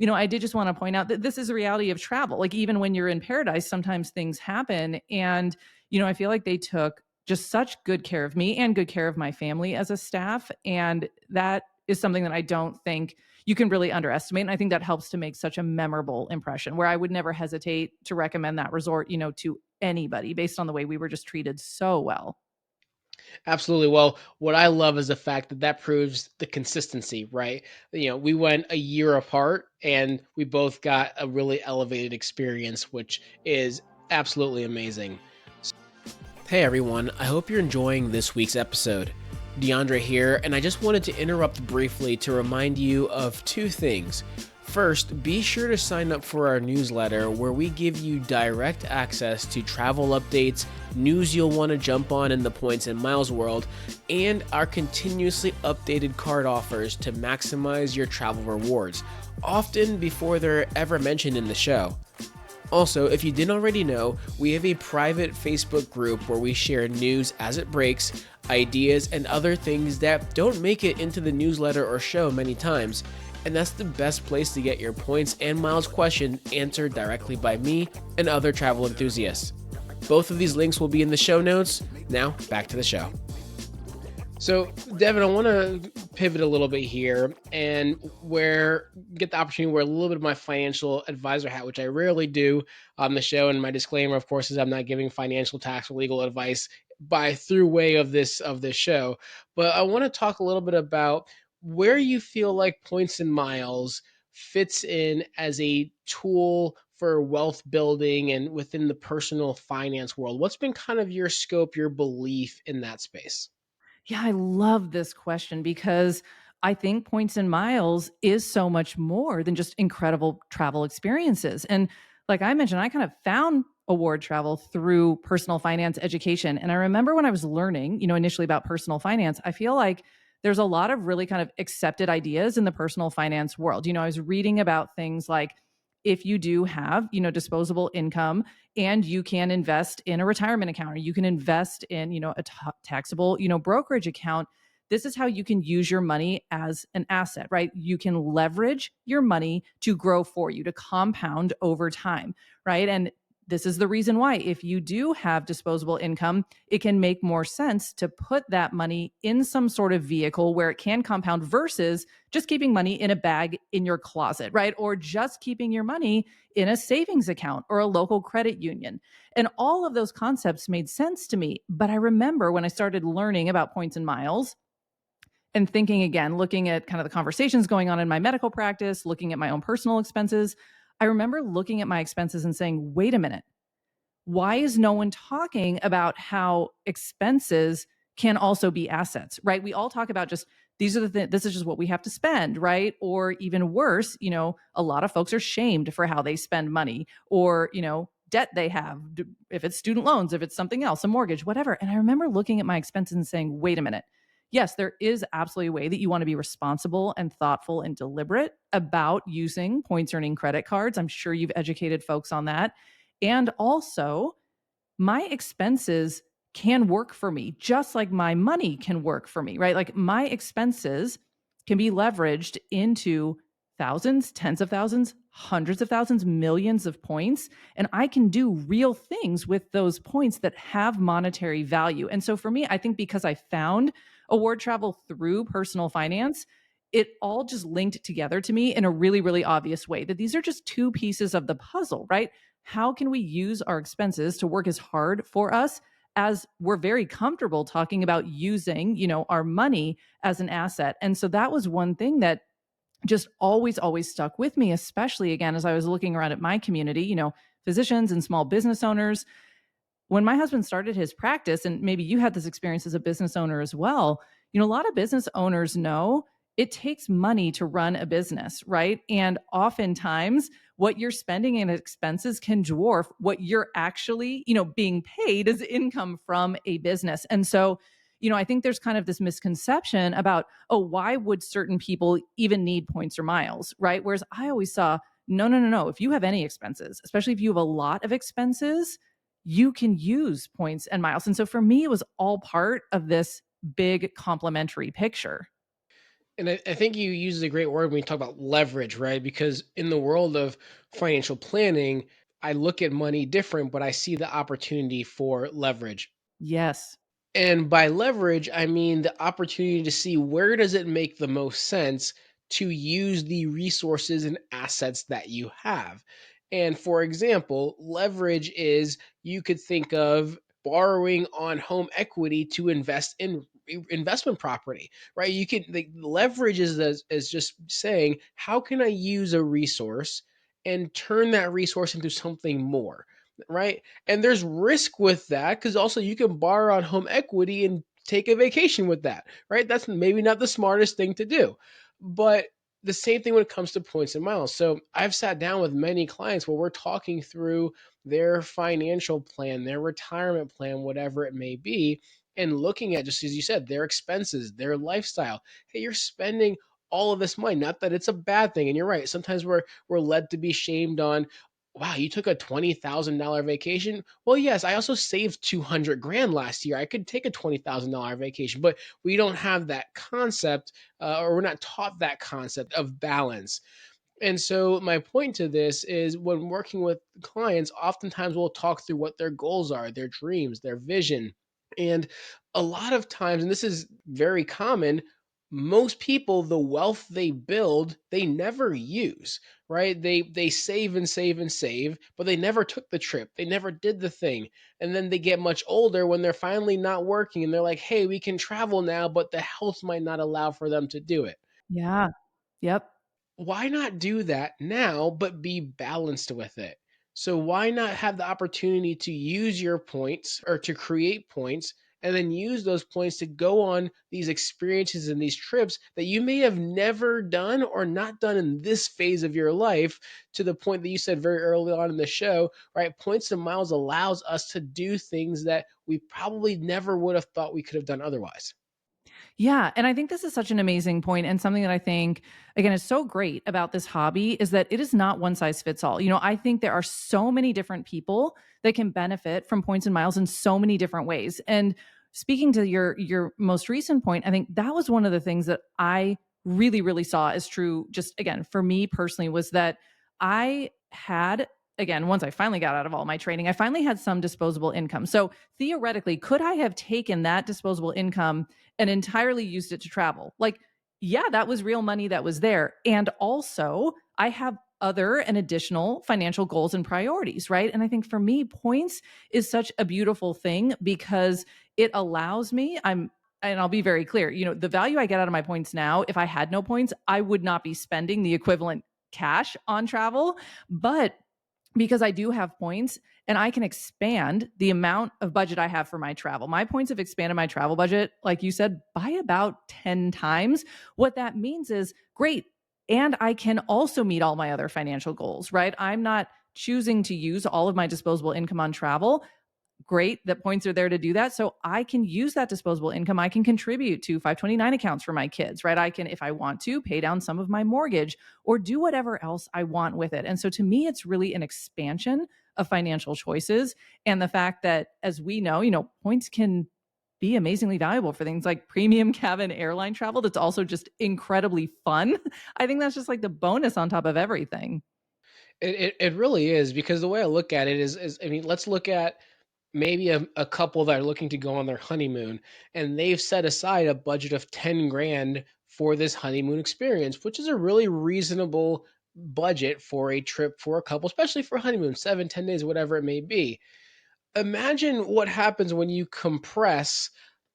I did just want to point out that this is a reality of travel. Like, even when you're in paradise, sometimes things happen. And, I feel like they took just such good care of me and good care of my family as a staff. And that is something that I don't think you can really underestimate. And I think that helps to make such a memorable impression where I would never hesitate to recommend that resort, to anybody based on the way we were just treated so well. Absolutely. Well, what I love is the fact that that proves the consistency, right? We went a year apart and we both got a really elevated experience, which is absolutely amazing. Hey everyone, I hope you're enjoying this week's episode. DeAndre here, and I just wanted to interrupt briefly to remind you of two things. First, be sure to sign up for our newsletter where we give you direct access to travel updates, news you'll want to jump on in the points and miles world, and our continuously updated card offers to maximize your travel rewards, often before they're ever mentioned in the show. Also, if you didn't already know, we have a private Facebook group where we share news as it breaks, ideas, and other things that don't make it into the newsletter or show many times. And that's the best place to get your points and miles questions answered directly by me and other travel enthusiasts. Both of these links will be in the show notes. Now, back to the show. So, Devin, I want to pivot a little bit here and get the opportunity to wear a little bit of my financial advisor hat, which I rarely do on the show. And my disclaimer, of course, is I'm not giving financial, tax, or legal advice through way of this show. But I want to talk a little bit about where you feel like points and miles fits in as a tool for wealth building and within the personal finance world? What's been kind of your scope, your belief in that space? Yeah, I love this question because I think points and miles is so much more than just incredible travel experiences. And like I mentioned, I kind of found award travel through personal finance education. And I remember when I was learning, initially about personal finance, I feel like there's a lot of really kind of accepted ideas in the personal finance world. I was reading about things like if you do have, disposable income and you can invest in a retirement account or you can invest in a taxable brokerage account. This is how you can use your money as an asset, right? You can leverage your money to grow for you, to compound over time, right? And this is the reason why if you do have disposable income, it can make more sense to put that money in some sort of vehicle where it can compound versus just keeping money in a bag in your closet, right? Or just keeping your money in a savings account or a local credit union. And all of those concepts made sense to me. But I remember when I started learning about points and miles and thinking again, looking at kind of the conversations going on in my medical practice, looking at my own personal expenses, I remember looking at my expenses and saying, wait a minute, why is no one talking about how expenses can also be assets, right? We all talk about just these are the this is just what we have to spend, right? Or even worse, a lot of folks are shamed for how they spend money or, debt they have, if it's student loans, if it's something else, a mortgage, whatever. And I remember looking at my expenses and saying, wait a minute. Yes, there is absolutely a way that you want to be responsible and thoughtful and deliberate about using points earning credit cards. I'm sure you've educated folks on that. And also, my expenses can work for me just like my money can work for me, right? Like my expenses can be leveraged into thousands, tens of thousands, hundreds of thousands, millions of points. And I can do real things with those points that have monetary value. And so for me, I think because I found award travel through personal finance, it all just linked together to me in a really, really obvious way that these are just two pieces of the puzzle, right? How can we use our expenses to work as hard for us as we're very comfortable talking about using, our money as an asset? And so that was one thing that just always, always stuck with me, especially again, as I was looking around at my community, physicians and small business owners. When my husband started his practice, and maybe you had this experience as a business owner as well, a lot of business owners know it takes money to run a business, right? And oftentimes what you're spending in expenses can dwarf what you're actually, being paid as income from a business. And so, I think there's kind of this misconception about, oh, why would certain people even need points or miles, right? Whereas I always saw, no, no, no, no. If you have any expenses, especially if you have a lot of expenses, you can use points and miles. And so for me, it was all part of this big complementary picture. And I think you use a great word when you talk about leverage, right? Because in the world of financial planning, I look at money different, but I see the opportunity for leverage. Yes. And by leverage, I mean the opportunity to see where does it make the most sense to use the resources and assets that you have. And for example, leverage is you could think of borrowing on home equity to invest in investment property, right? You can the leverage is just saying, how can I use a resource and turn that resource into something more, right? And there's risk with that because also you can borrow on home equity and take a vacation with that, right? That's maybe not the smartest thing to do. But the same thing when it comes to points and miles. So I've sat down with many clients where we're talking through their financial plan, their retirement plan, whatever it may be, and looking at, just as you said, their expenses, their lifestyle. Hey, you're spending all of this money. Not that it's a bad thing. And you're right. Sometimes we're led to be shamed on, wow, you took a $20,000 vacation. Well, yes, I also saved 200 grand last year. I could take a $20,000 vacation, but we don't have that concept, or we're not taught that concept of balance. And so, my point to this is when working with clients, oftentimes we'll talk through what their goals are, their dreams, their vision. And a lot of times, and this is very common, most people, the wealth they build, they never use, right? They save and save and save, but they never took the trip. They never did the thing. And then they get much older when they're finally not working and they're like, "Hey, we can travel now," but the health might not allow for them to do it. Yeah. Yep. why not do that now, but be balanced with it? So why not have the opportunity to use your points or to create points and then use those points to go on these experiences and these trips that you may have never done or not done in this phase of your life, to the point that you said very early on in the show, right? Points and miles allows us to do things that we probably never would have thought we could have done otherwise. Yeah. And I think this is such an amazing point, and something that I think, again, is so great about this hobby is that it is not one size fits all. I think there are so many different people that can benefit from points and miles in so many different ways. And speaking to your most recent point, I think that was one of the things that I really, really saw as true, just again, for me personally, was that I had, again, once I finally got out of all my training, I finally had some disposable income. So theoretically, could I have taken that disposable income and entirely used it to travel? Like, yeah, that was real money that was there. And also, I have other and additional financial goals and priorities, right? And I think for me, points is such a beautiful thing because it allows me, and I'll be very clear, the value I get out of my points now, if I had no points, I would not be spending the equivalent cash on travel. But because I do have points and I can expand the amount of budget I have for my travel. My points have expanded my travel budget, like you said, by about 10 times. What that means is great. And I can also meet all my other financial goals, right? I'm not choosing to use all of my disposable income on travel. Great that points are there to do that. So I can use that disposable income. I can contribute to 529 accounts for my kids, right? I can, if I want to, pay down some of my mortgage or do whatever else I want with it. And so to me, it's really an expansion of financial choices. And the fact that, as we know, points can be amazingly valuable for things like premium cabin airline travel. That's also just incredibly fun. I think that's just like the bonus on top of everything. It really is, because the way I look at it is, I mean, let's look at maybe a couple that are looking to go on their honeymoon, and they've set aside a budget of 10 grand for this honeymoon experience, which is a really reasonable budget for a trip for a couple, especially for a honeymoon, 7, 10 days, whatever it may be. Imagine what happens when you compress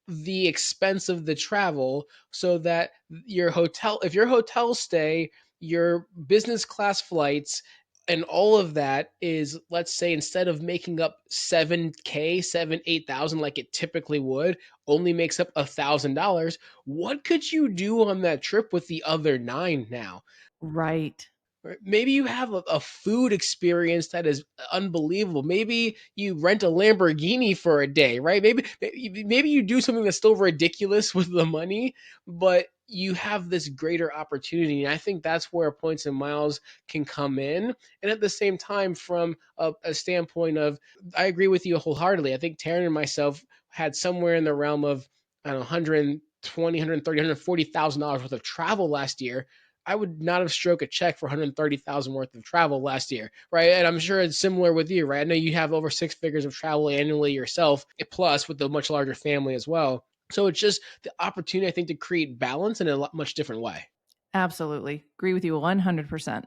the expense of the travel so that your hotel, if your hotel stay, your business class flights, and all of that is, let's say, instead of making up 7K, 8,000 like it typically would, only makes up $1,000. What could you do on that trip with the other nine now? Right. Right? Maybe you have a food experience that is unbelievable. Maybe you rent a Lamborghini for a day, right? Maybe you do something that's still ridiculous with the money, but you have this greater opportunity. And I think that's where points and miles can come in. And at the same time, from a standpoint of, I agree with you wholeheartedly. I think Taryn and myself had somewhere in the realm of, I don't know, 120, 130, $140,000 worth of travel last year. I would not have stroked a check for 130,000 worth of travel last year, right? And I'm sure it's similar with you, right? I know you have over six figures of travel annually yourself, plus with a much larger family as well. So it's just the opportunity, I think, to create balance in a much different way. Absolutely. Agree with you 100%.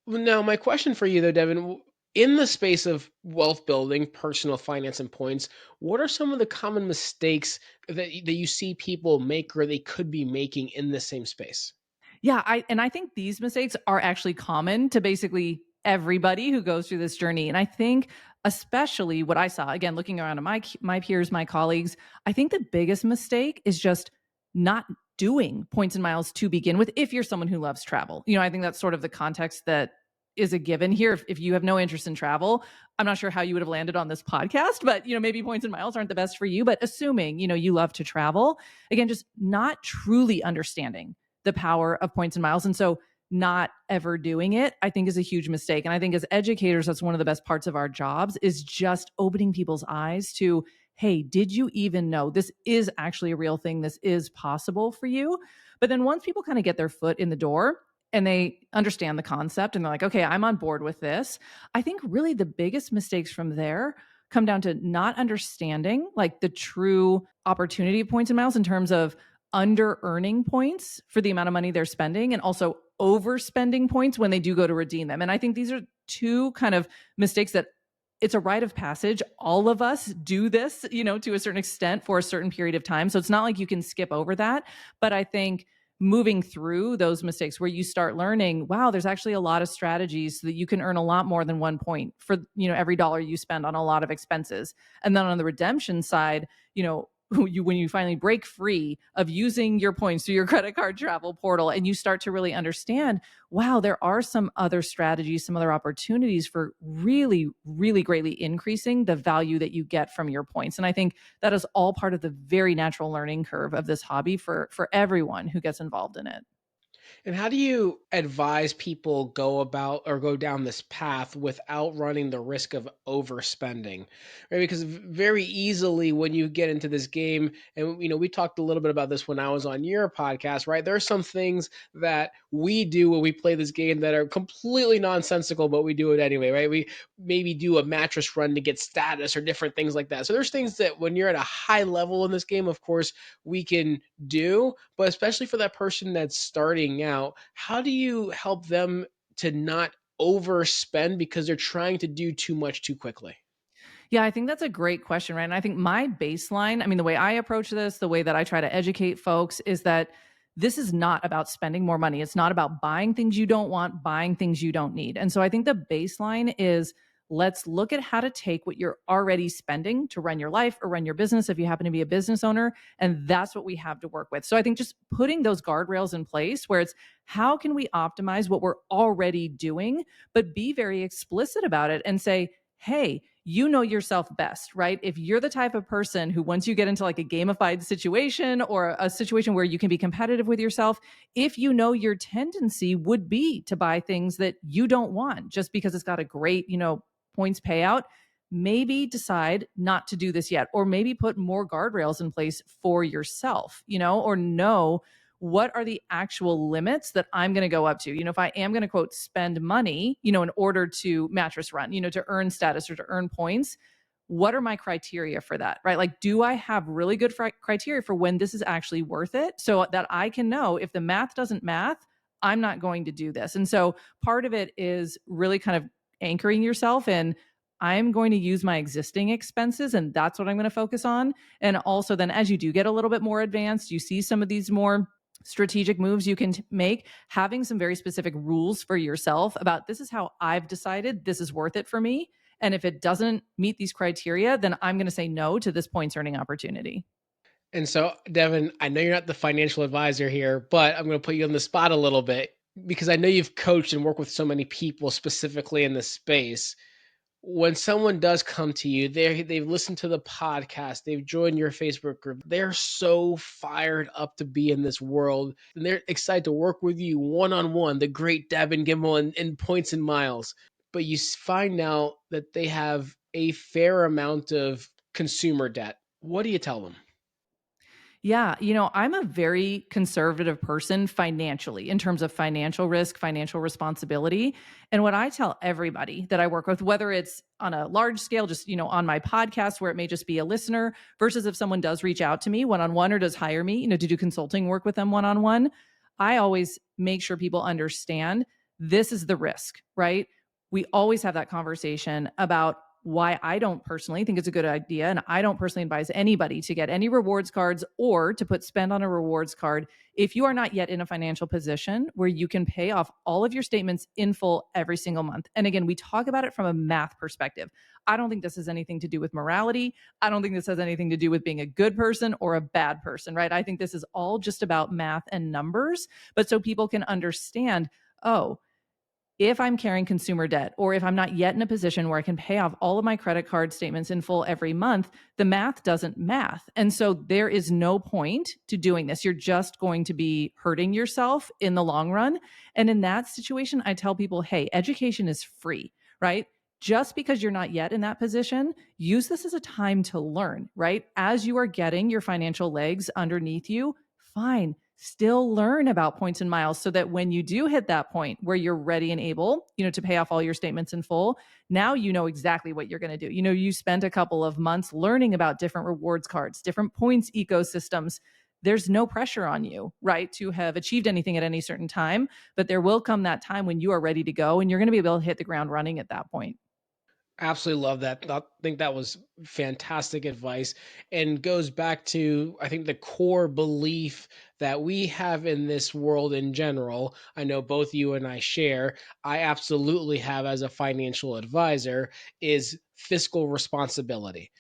Well, now, my question for you, though, Devin, in the space of wealth building, personal finance, and points, what are some of the common mistakes that you see people make or they could be making in the same space? Yeah, I think these mistakes are actually common to basically everybody who goes through this journey. And I think especially what I saw, again, looking around at my peers, my colleagues, I think the biggest mistake is just not doing points and miles to begin with if you're someone who loves travel. I think that's sort of the context that is a given here. If you have no interest in travel, I'm not sure how you would have landed on this podcast, but maybe points and miles aren't the best for you. But assuming, you love to travel, again, just not truly understanding the power of points and miles. And so not ever doing it, I think, is a huge mistake. And I think as educators, that's one of the best parts of our jobs, is just opening people's eyes to, hey, did you even know this is actually a real thing? This is possible for you. But then once people kind of get their foot in the door and they understand the concept and they're like, okay, I'm on board with this, I think really the biggest mistakes from there come down to not understanding like the true opportunity of points and miles in terms of under earning points for the amount of money they're spending and also overspending points when they do go to redeem them. And I think these are two kind of mistakes that it's a rite of passage. All of us do this, to a certain extent for a certain period of time. So it's not like you can skip over that. But I think moving through those mistakes where you start learning, wow, there's actually a lot of strategies so that you can earn a lot more than 1 point for, every dollar you spend on a lot of expenses. And then on the redemption side, when you finally break free of using your points through your credit card travel portal and you start to really understand, wow, there are some other strategies, some other opportunities for really, really greatly increasing the value that you get from your points. And I think that is all part of the very natural learning curve of this hobby for everyone who gets involved in it. And how do you advise people go about or go down this path without running the risk of overspending? Right? Because very easily when you get into this game, and we talked a little bit about this when I was on your podcast, right? There are some things that we do when we play this game that are completely nonsensical, but we do it anyway, right? We maybe do a mattress run to get status or different things like that. So there's things that when you're at a high level in this game, of course, we can do, but especially for that person that's starting out, how do you help them to not overspend because they're trying to do too much too quickly? Yeah, I think that's a great question, right? And I think my baseline, I mean, the way I approach this, the way that I try to educate folks is that this is not about spending more money. It's not about buying things you don't want, buying things you don't need. And so I think the baseline is, let's look at how to take what you're already spending to run your life or run your business if you happen to be a business owner. And that's what we have to work with. So I think just putting those guardrails in place where it's, how can we optimize what we're already doing, but be very explicit about it and say, hey, you know yourself best, right? If you're the type of person who, once you get into like a gamified situation or a situation where you can be competitive with yourself, if you know your tendency would be to buy things that you don't want just because it's got a great, points payout, maybe decide not to do this yet, or maybe put more guardrails in place for yourself, or know what are the actual limits that I'm going to go up to? If I am going to quote spend money, in order to mattress run, to earn status or to earn points, what are my criteria for that, right? Like, do I have really good criteria for when this is actually worth it so that I can know if the math doesn't math, I'm not going to do this. And so part of it is really kind of anchoring yourself in, I'm going to use my existing expenses and that's what I'm going to focus on. And also then as you do get a little bit more advanced, you see some of these more strategic moves you can make, having some very specific rules for yourself about, this is how I've decided this is worth it for me. And if it doesn't meet these criteria, then I'm going to say no to this points earning opportunity. And so, Devin, I know you're not the financial advisor here, but I'm going to put you on the spot a little bit because I know you've coached and worked with so many people specifically in this space. When someone does come to you, they've listened to the podcast, they've joined your Facebook group, they're so fired up to be in this world, and they're excited to work with you one on one, the great Devon Gimbel and points and miles. But you find out that they have a fair amount of consumer debt. What do you tell them? Yeah, I'm a very conservative person financially in terms of financial risk, financial responsibility. And what I tell everybody that I work with, whether it's on a large scale, just, on my podcast where it may just be a listener versus if someone does reach out to me one-on-one or does hire me, to do consulting work with them one-on-one, I always make sure people understand this is the risk, right? We always have that conversation about why I don't personally think it's a good idea. And I don't personally advise anybody to get any rewards cards or to put spend on a rewards card if you are not yet in a financial position where you can pay off all of your statements in full every single month. And again, we talk about it from a math perspective. I don't think this has anything to do with morality. I don't think this has anything to do with being a good person or a bad person, right? I think this is all just about math and numbers, but so people can understand, oh, if I'm carrying consumer debt or if I'm not yet in a position where I can pay off all of my credit card statements in full every month, the math doesn't math. And so there is no point to doing this. You're just going to be hurting yourself in the long run. And in that situation, I tell people, hey, education is free, right? Just because you're not yet in that position, use this as a time to learn, right? As you are getting your financial legs underneath you, fine, still learn about points and miles so that when you do hit that point where you're ready and able, to pay off all your statements in full, now you know exactly what you're going to do. You spent a couple of months learning about different rewards cards, different points ecosystems. There's no pressure on you, right, to have achieved anything at any certain time, but there will come that time when you are ready to go and you're going to be able to hit the ground running at that point. Absolutely love that. I think that was fantastic advice and goes back to, I think, the core belief that we have in this world in general. I know both you and I share. I absolutely have as a financial advisor is fiscal responsibility.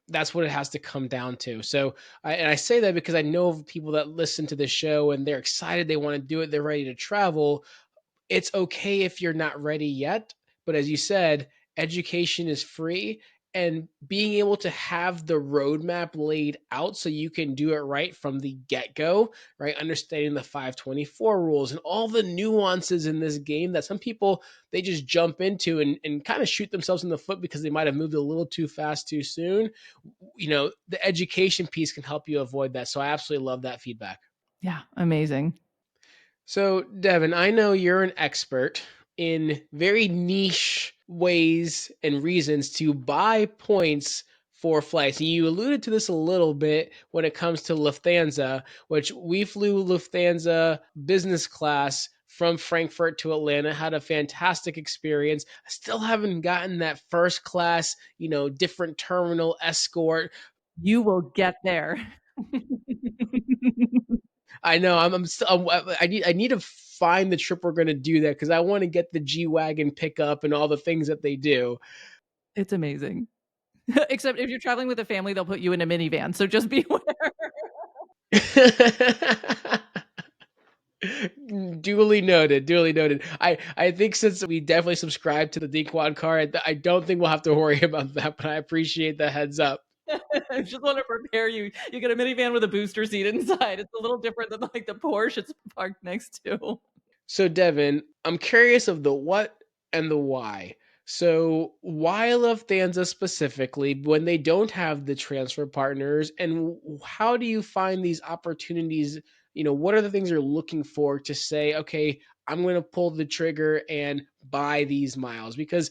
That's what it has to come down to. So, and I say that because I know of people that listen to the show and they're excited, they want to do it, they're ready to travel. It's okay if you're not ready yet, but as you said, education is free, and being able to have the roadmap laid out so you can do it right from the get-go, right? Understanding the 524 rules and all the nuances in this game that some people they just jump into and kind of shoot themselves in the foot because they might have moved a little too fast too soon. The education piece can help you avoid that. So I absolutely love that feedback. Yeah, amazing. So, Devin, I know you're an expert in very niche ways and reasons to buy points for flights. And you alluded to this a little bit when it comes to Lufthansa, which we flew Lufthansa business class from Frankfurt to Atlanta, had a fantastic experience. I still haven't gotten that first class, different terminal escort. You will get there. I know. I'm still. I need to find the trip we're going to do that because I want to get the G wagon pickup and all the things that they do. It's amazing. Except if you're traveling with a family, they'll put you in a minivan. So just beware. Duly noted. Duly noted. I think since we definitely subscribe to the Dequan car, I don't think we'll have to worry about that. But I appreciate the heads up. I just want to prepare you. You get a minivan with a booster seat inside. It's a little different than like the Porsche it's parked next to. So, Devin, I'm curious of the what and the why. So, why Lufthansa specifically when they don't have the transfer partners, and how do you find these opportunities? What are the things you're looking for to say, okay, I'm going to pull the trigger and buy these miles? Because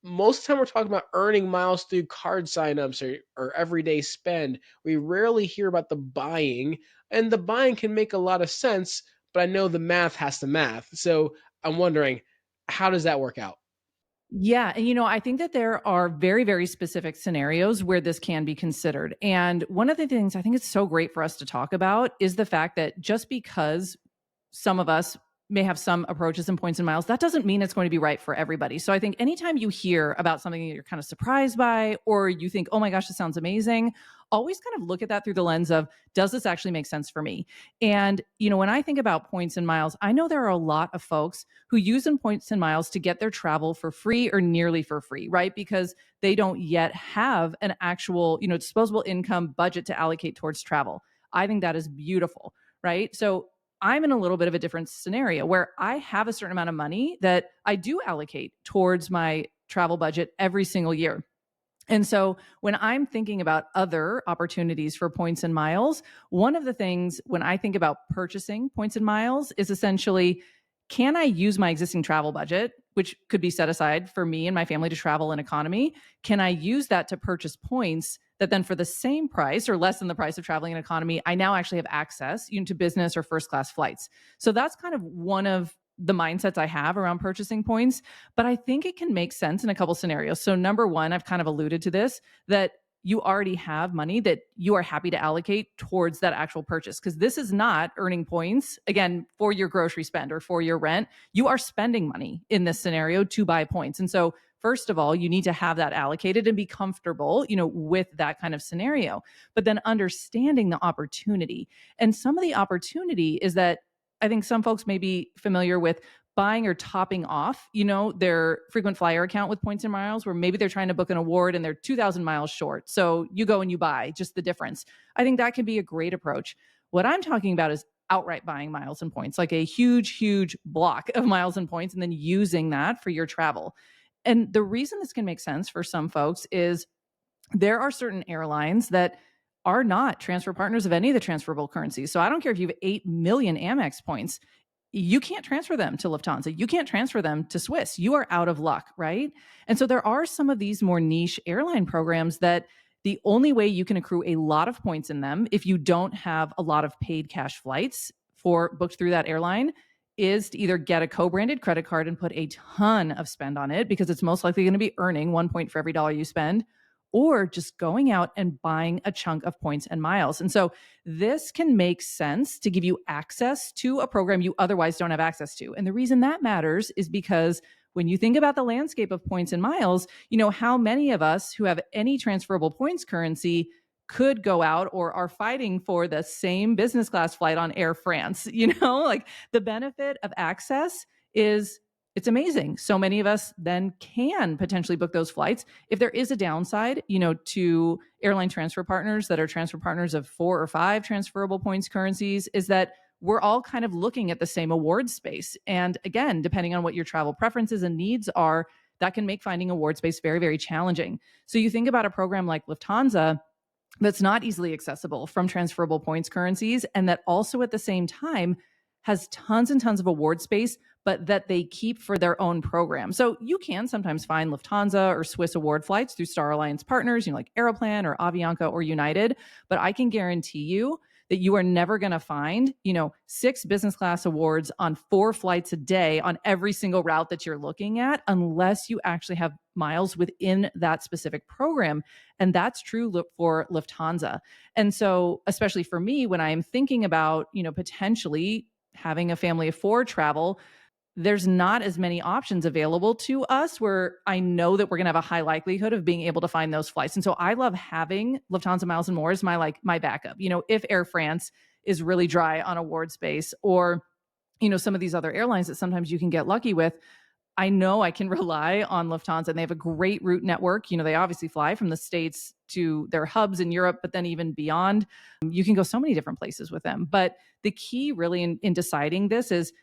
most of the time we're talking about earning miles through card signups or everyday spend. We rarely hear about the buying, and the buying can make a lot of sense, but I know the math has to math. So I'm wondering, how does that work out? Yeah. And, I think that there are very, very specific scenarios where this can be considered. And one of the things I think it's so great for us to talk about is the fact that just because some of us may have some approaches and points and miles, that doesn't mean it's going to be right for everybody. So I think anytime you hear about something that you're kind of surprised by, or you think, oh my gosh, this sounds amazing, always kind of look at that through the lens of, does this actually make sense for me? And, when I think about points and miles, I know there are a lot of folks who use in points and miles to get their travel for free or nearly for free, right? Because they don't yet have an actual, disposable income budget to allocate towards travel. I think that is beautiful, right? So I'm in a little bit of a different scenario where I have a certain amount of money that I do allocate towards my travel budget every single year. And so when I'm thinking about other opportunities for points and miles, one of the things when I think about purchasing points and miles is essentially, can I use my existing travel budget, which could be set aside for me and my family to travel in economy? Can I use that to purchase points that then for the same price or less than the price of traveling in economy, I now actually have access, to business or first class flights? So that's kind of one of the mindsets I have around purchasing points, but I think it can make sense in a couple scenarios. So number one, I've kind of alluded to this, that you already have money that you are happy to allocate towards that actual purchase. Because this is not earning points, again, for your grocery spend or for your rent. You are spending money in this scenario to buy points. And so, first of all, you need to have that allocated and be comfortable, with that kind of scenario. But then understanding the opportunity. And some of the opportunity is that I think some folks may be familiar with buying or topping off, their frequent flyer account with points and miles, where maybe they're trying to book an award and they're 2,000 miles short. So you go and you buy just the difference. I think that can be a great approach. What I'm talking about is outright buying miles and points, like a huge, huge block of miles and points, and then using that for your travel. And the reason this can make sense for some folks is there are certain airlines that are not transfer partners of any of the transferable currencies. So I don't care if you have 8 million Amex points, you can't transfer them to Lufthansa. You can't transfer them to Swiss. You are out of luck, right? And so there are some of these more niche airline programs that the only way you can accrue a lot of points in them, if you don't have a lot of paid cash flights for booked through that airline, is to either get a co-branded credit card and put a ton of spend on it because it's most likely going to be earning 1 point for every dollar you spend, or just going out and buying a chunk of points and miles. And so this can make sense to give you access to a program you otherwise don't have access to. And the reason that matters is because when you think about the landscape of points and miles, how many of us who have any transferable points currency could go out or are fighting for the same business class flight on Air France? Like the benefit of access is it's amazing. So many of us then can potentially book those flights. If there is a downside, to airline transfer partners that are transfer partners of 4 or 5 transferable points currencies, is that we're all kind of looking at the same award space. And again, depending on what your travel preferences and needs are, that can make finding award space very, very challenging. So you think about a program like Lufthansa that's not easily accessible from transferable points currencies, and that also at the same time has tons and tons of award space, but that they keep for their own program. So you can sometimes find Lufthansa or Swiss award flights through Star Alliance partners, like Aeroplan or Avianca or United, but I can guarantee you that you are never going to find, 6 business class awards on 4 flights a day on every single route that you're looking at, unless you actually have miles within that specific program. And that's true for Lufthansa. And so, especially for me, when I am thinking about, potentially having a family of 4 travel, there's not as many options available to us where I know that we're going to have a high likelihood of being able to find those flights. And so I love having Lufthansa Miles and More as my backup. If Air France is really dry on award space, or some of these other airlines that sometimes you can get lucky with, I know I can rely on Lufthansa, and they have a great route network. They obviously fly from the States to their hubs in Europe, but then even beyond, you can go so many different places with them. But the key really in deciding this is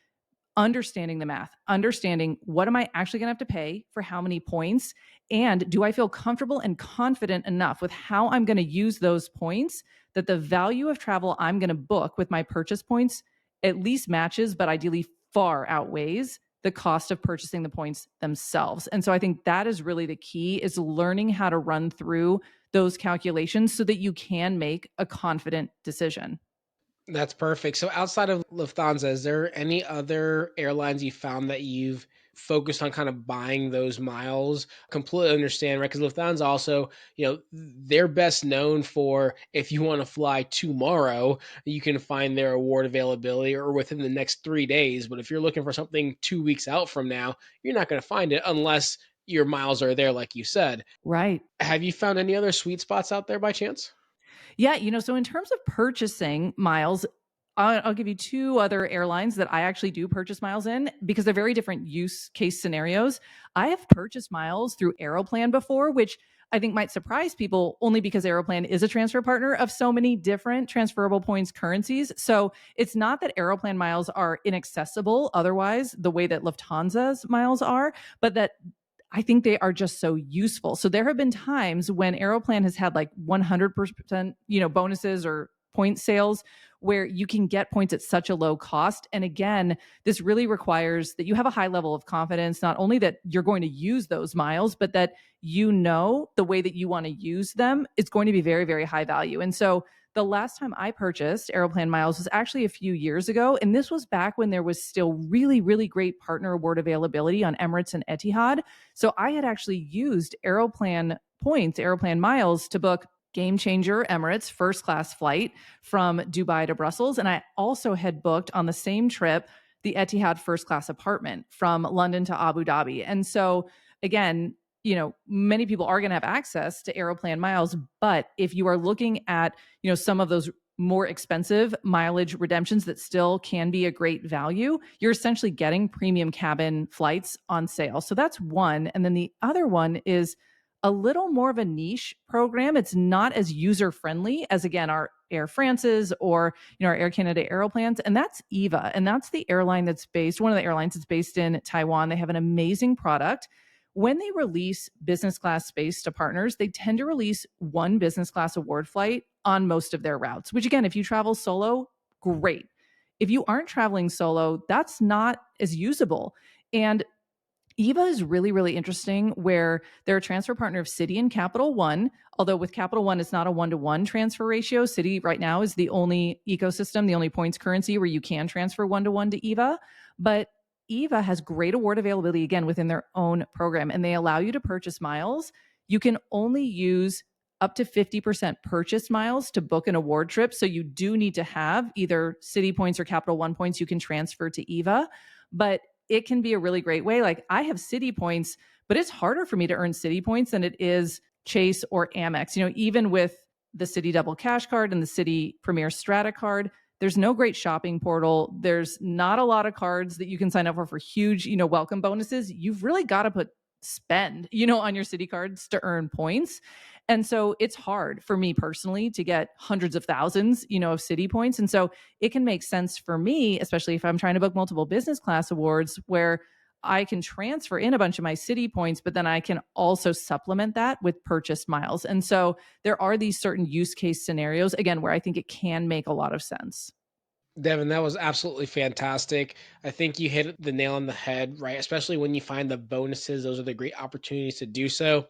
understanding the math, understanding what am I actually going to have to pay for how many points, and do I feel comfortable and confident enough with how I'm going to use those points that the value of travel I'm going to book with my purchase points at least matches, but ideally far outweighs the cost of purchasing the points themselves. And so I think that is really the key, is learning how to run through those calculations so that you can make a confident decision. That's perfect. So outside of Lufthansa, is there any other airlines you found that you've focused on kind of buying those miles? Completely understand, right? Because Lufthansa also, they're best known for, if you want to fly tomorrow, you can find their award availability or within the next 3 days. But if you're looking for something 2 weeks out from now, you're not going to find it unless your miles are there, like you said. Right. Have you found any other sweet spots out there by chance? Yeah, so in terms of purchasing miles, I'll give you 2 other airlines that I actually do purchase miles in because they're very different use case scenarios. I have purchased miles through Aeroplan before, which I think might surprise people only because Aeroplan is a transfer partner of so many different transferable points currencies. So it's not that Aeroplan miles are inaccessible otherwise, the way that Lufthansa's miles are, but that I think they are just so useful. So there have been times when Aeroplan has had like 100%, bonuses or point sales where you can get points at such a low cost. And again, this really requires that you have a high level of confidence, not only that you're going to use those miles, but that the way that you want to use them is going to be very, very high value. And so the last time I purchased Aeroplan miles was actually a few years ago. And this was back when there was still really, really great partner award availability on Emirates and Etihad. So I had actually used Aeroplan points, Aeroplan miles, to book Game Changer Emirates first class flight from Dubai to Brussels. And I also had booked on the same trip the Etihad first class apartment from London to Abu Dhabi. And so again, many people are going to have access to Aeroplan miles, but if you are looking at, some of those more expensive mileage redemptions that still can be a great value, you're essentially getting premium cabin flights on sale. So that's one. And then the other one is a little more of a niche program. It's not as user friendly as, again, our Air France's or our Air Canada Aeroplans, and that's EVA. And that's the airline one of the airlines that's based in Taiwan. They have an amazing product. When they release business class space to partners, they tend to release one business class award flight on most of their routes, which again, if you travel solo, great. If you aren't traveling solo, that's not as usable. And EVA is really, really interesting where they're a transfer partner of Citi and Capital One. Although with Capital One, it's not a one-to-one transfer ratio. Citi right now is the only ecosystem, the only points currency where you can transfer one-to-one to EVA. But EVA has great award availability again within their own program, and they allow you to purchase miles. You can only use up to 50% purchase miles to book an award trip. So you do need to have either Citi points or Capital One points you can transfer to EVA. But it can be a really great way. Like I have Citi points, but it's harder for me to earn Citi points than it is Chase or Amex. Even with the Citi Double Cash Card and the Citi Premier Strata Card, there's no great shopping portal. There's not a lot of cards that you can sign up for huge, welcome bonuses. You've really got to spend, on your Citi cards to earn points. And so it's hard for me personally to get hundreds of thousands, of Citi points. And so it can make sense for me, especially if I'm trying to book multiple business class awards, where I can transfer in a bunch of my Citi points, but then I can also supplement that with purchased miles. And so there are these certain use case scenarios, again, where I think it can make a lot of sense. Devin, that was absolutely fantastic. I think you hit the nail on the head, right? Especially when you find the bonuses, those are the great opportunities to do so.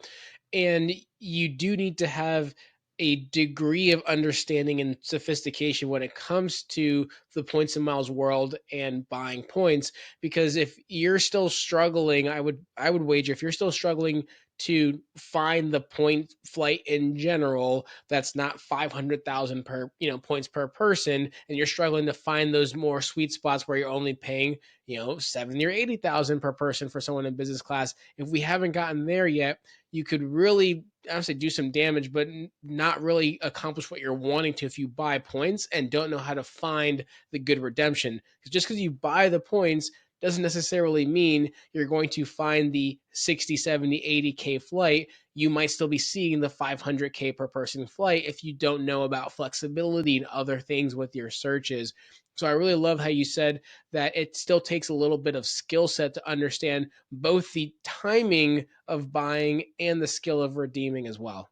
And you do need to have a degree of understanding and sophistication when it comes to the points and miles world and buying points, because if you're still struggling, I would wager if you're still struggling to find the point flight in general that's not 500,000 per points per person, and you're struggling to find those more sweet spots where you're only paying 70 or 80,000 per person for someone in business class. If we haven't gotten there yet, you could really honestly do some damage, but not really accomplish what you're wanting to if you buy points and don't know how to find the good redemption. Because just because you buy the points doesn't necessarily mean you're going to find the 60, 70, 80K flight. You might still be seeing the 500K per person flight if you don't know about flexibility and other things with your searches. So I really love how you said that it still takes a little bit of skill set to understand both the timing of buying and the skill of redeeming as well.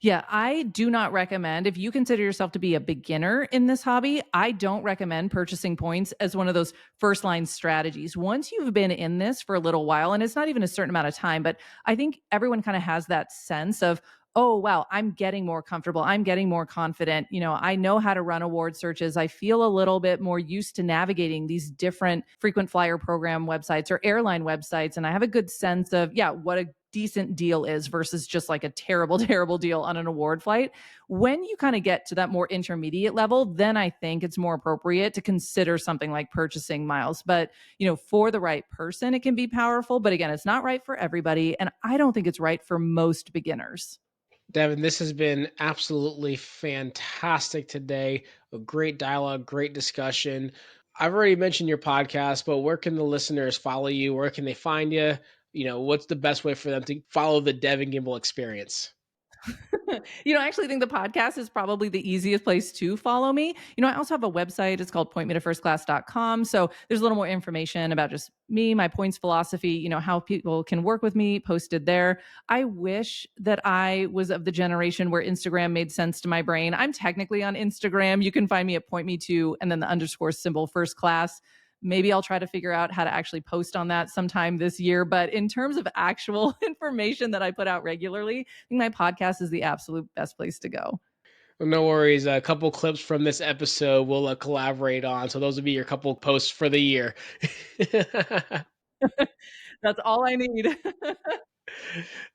Yeah, I do not recommend, if you consider yourself to be a beginner in this hobby, I don't recommend purchasing points as one of those first line strategies. Once you've been in this for a little while, and it's not even a certain amount of time, but I think everyone kind of has that sense of, oh, wow, I'm getting more comfortable. I'm getting more confident. I know how to run award searches. I feel a little bit more used to navigating these different frequent flyer program websites or airline websites. And I have a good sense of, yeah, what a decent deal is versus just like a terrible, terrible deal on an award flight. When you kind of get to that more intermediate level, then I think it's more appropriate to consider something like purchasing miles. But, for the right person, it can be powerful. But again, it's not right for everybody. And I don't think it's right for most beginners. Devin, this has been absolutely fantastic today. A great dialogue, great discussion. I've already mentioned your podcast, but where can the listeners follow you? Where can they find you? What's the best way for them to follow the Devon Gimbel experience? I actually think the podcast is probably the easiest place to follow me. I also have a website. It's called pointmetofirstclass.com. So there's a little more information about just me, my points philosophy, how people can work with me posted there. I wish that I was of the generation where Instagram made sense to my brain. I'm technically on Instagram. You can find me at pointme2 and then the underscore symbol first class. Maybe I'll try to figure out how to actually post on that sometime this year. But in terms of actual information that I put out regularly, I think my podcast is the absolute best place to go. Well, no worries. A couple clips from this episode we'll collaborate on. So those will be your couple posts for the year. That's all I need.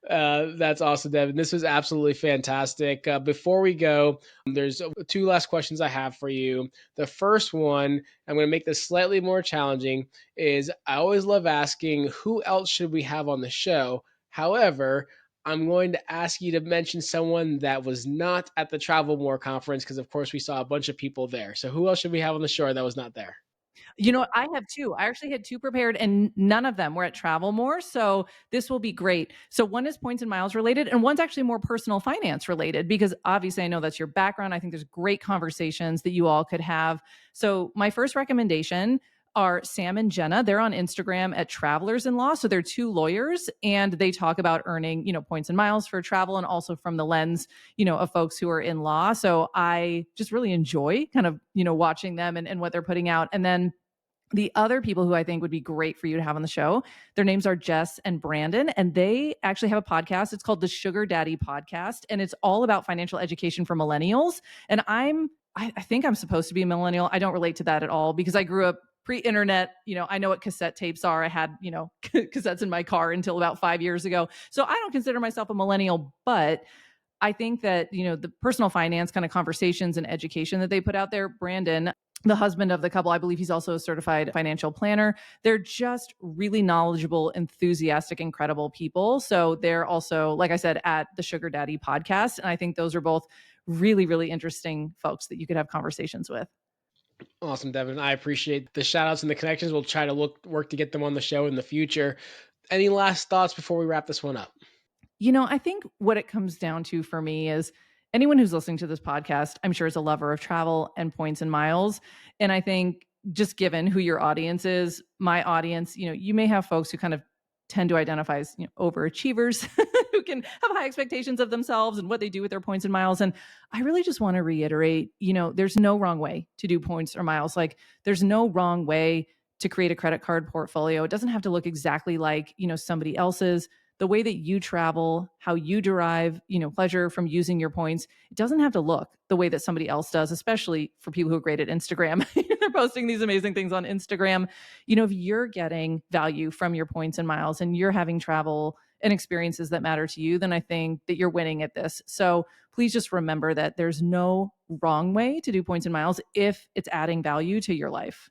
That's awesome, Devin. This was absolutely fantastic. Before we go, there's two last questions I have for you. The first one, I'm going to make this slightly more challenging, is I always love asking who else should we have on the show? However, I'm going to ask you to mention someone that was not at the Travel More conference because, of course, we saw a bunch of people there. So, who else should we have on the show that was not there? I have two. I actually had two prepared and none of them were at Travel More. So this will be great. So one is points and miles related, and one's actually more personal finance related because obviously I know that's your background. I think there's great conversations that you all could have. So my first recommendation are Sam and Jenna. They're on Instagram at Travelers in Law. So they're two lawyers and they talk about earning, points and miles for travel and also from the lens, of folks who are in law. So I just really enjoy kind of, watching them and what they're putting out. And then The other people who I think would be great for you to have on the show, their names are Jess and Brandon, and they actually have a podcast. It's called the Sugar Daddy Podcast, and it's all about financial education for millennials. And I think I'm supposed to be a millennial. I don't relate to that at all because I grew up pre-internet. I know what cassette tapes are. I had, cassettes in my car until about 5 years ago. So I don't consider myself a millennial, but I think that, the personal finance kind of conversations and education that they put out there, Brandon, the husband of the couple, I believe he's also a certified financial planner. They're just really knowledgeable, enthusiastic, incredible people. So they're also, like I said, at the Sugar Daddy podcast. And I think those are both really, really interesting folks that you could have conversations with. Awesome, Devin. I appreciate the shout outs and the connections. We'll try to work to get them on the show in the future. Any last thoughts before we wrap this one up? I think what it comes down to for me is anyone who's listening to this podcast, I'm sure is a lover of travel and points and miles. And I think just given who your audience is, my audience, you may have folks who kind of tend to identify as overachievers who can have high expectations of themselves and what they do with their points and miles. And I really just want to reiterate, there's no wrong way to do points or miles. Like there's no wrong way to create a credit card portfolio. It doesn't have to look exactly like, somebody else's. The way that you travel, how you derive, pleasure from using your points, it doesn't have to look the way that somebody else does, especially for people who are great at Instagram. They're posting these amazing things on Instagram. If you're getting value from your points and miles and you're having travel and experiences that matter to you, then I think that you're winning at this. So please just remember that there's no wrong way to do points and miles if it's adding value to your life.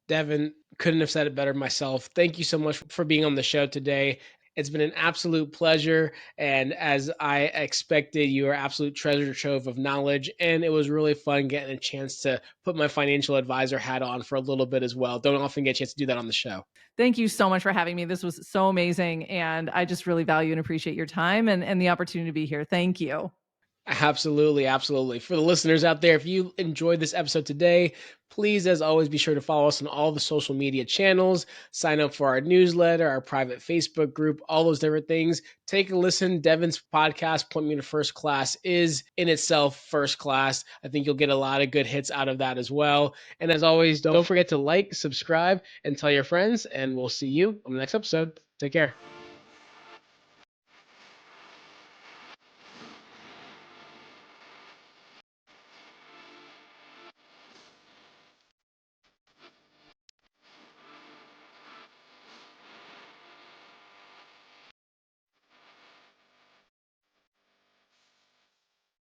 Devin, couldn't have said it better myself. Thank you so much for being on the show today. It's been an absolute pleasure. And as I expected, you are absolute treasure trove of knowledge. And it was really fun getting a chance to put my financial advisor hat on for a little bit as well. Don't often get a chance to do that on the show. Thank you so much for having me. This was so amazing. And I just really value and appreciate your time and the opportunity to be here. Thank you. Absolutely, absolutely. For the listeners out there, if you enjoyed this episode today, please, as always, be sure to follow us on all the social media channels, sign up for our newsletter, our private Facebook group, all those different things. Take a listen. Devin's podcast, Point Me to First Class, is in itself first class. I think you'll get a lot of good hits out of that as well. And as always, don't forget to like, subscribe, and tell your friends, and we'll see you on the next episode. Take care.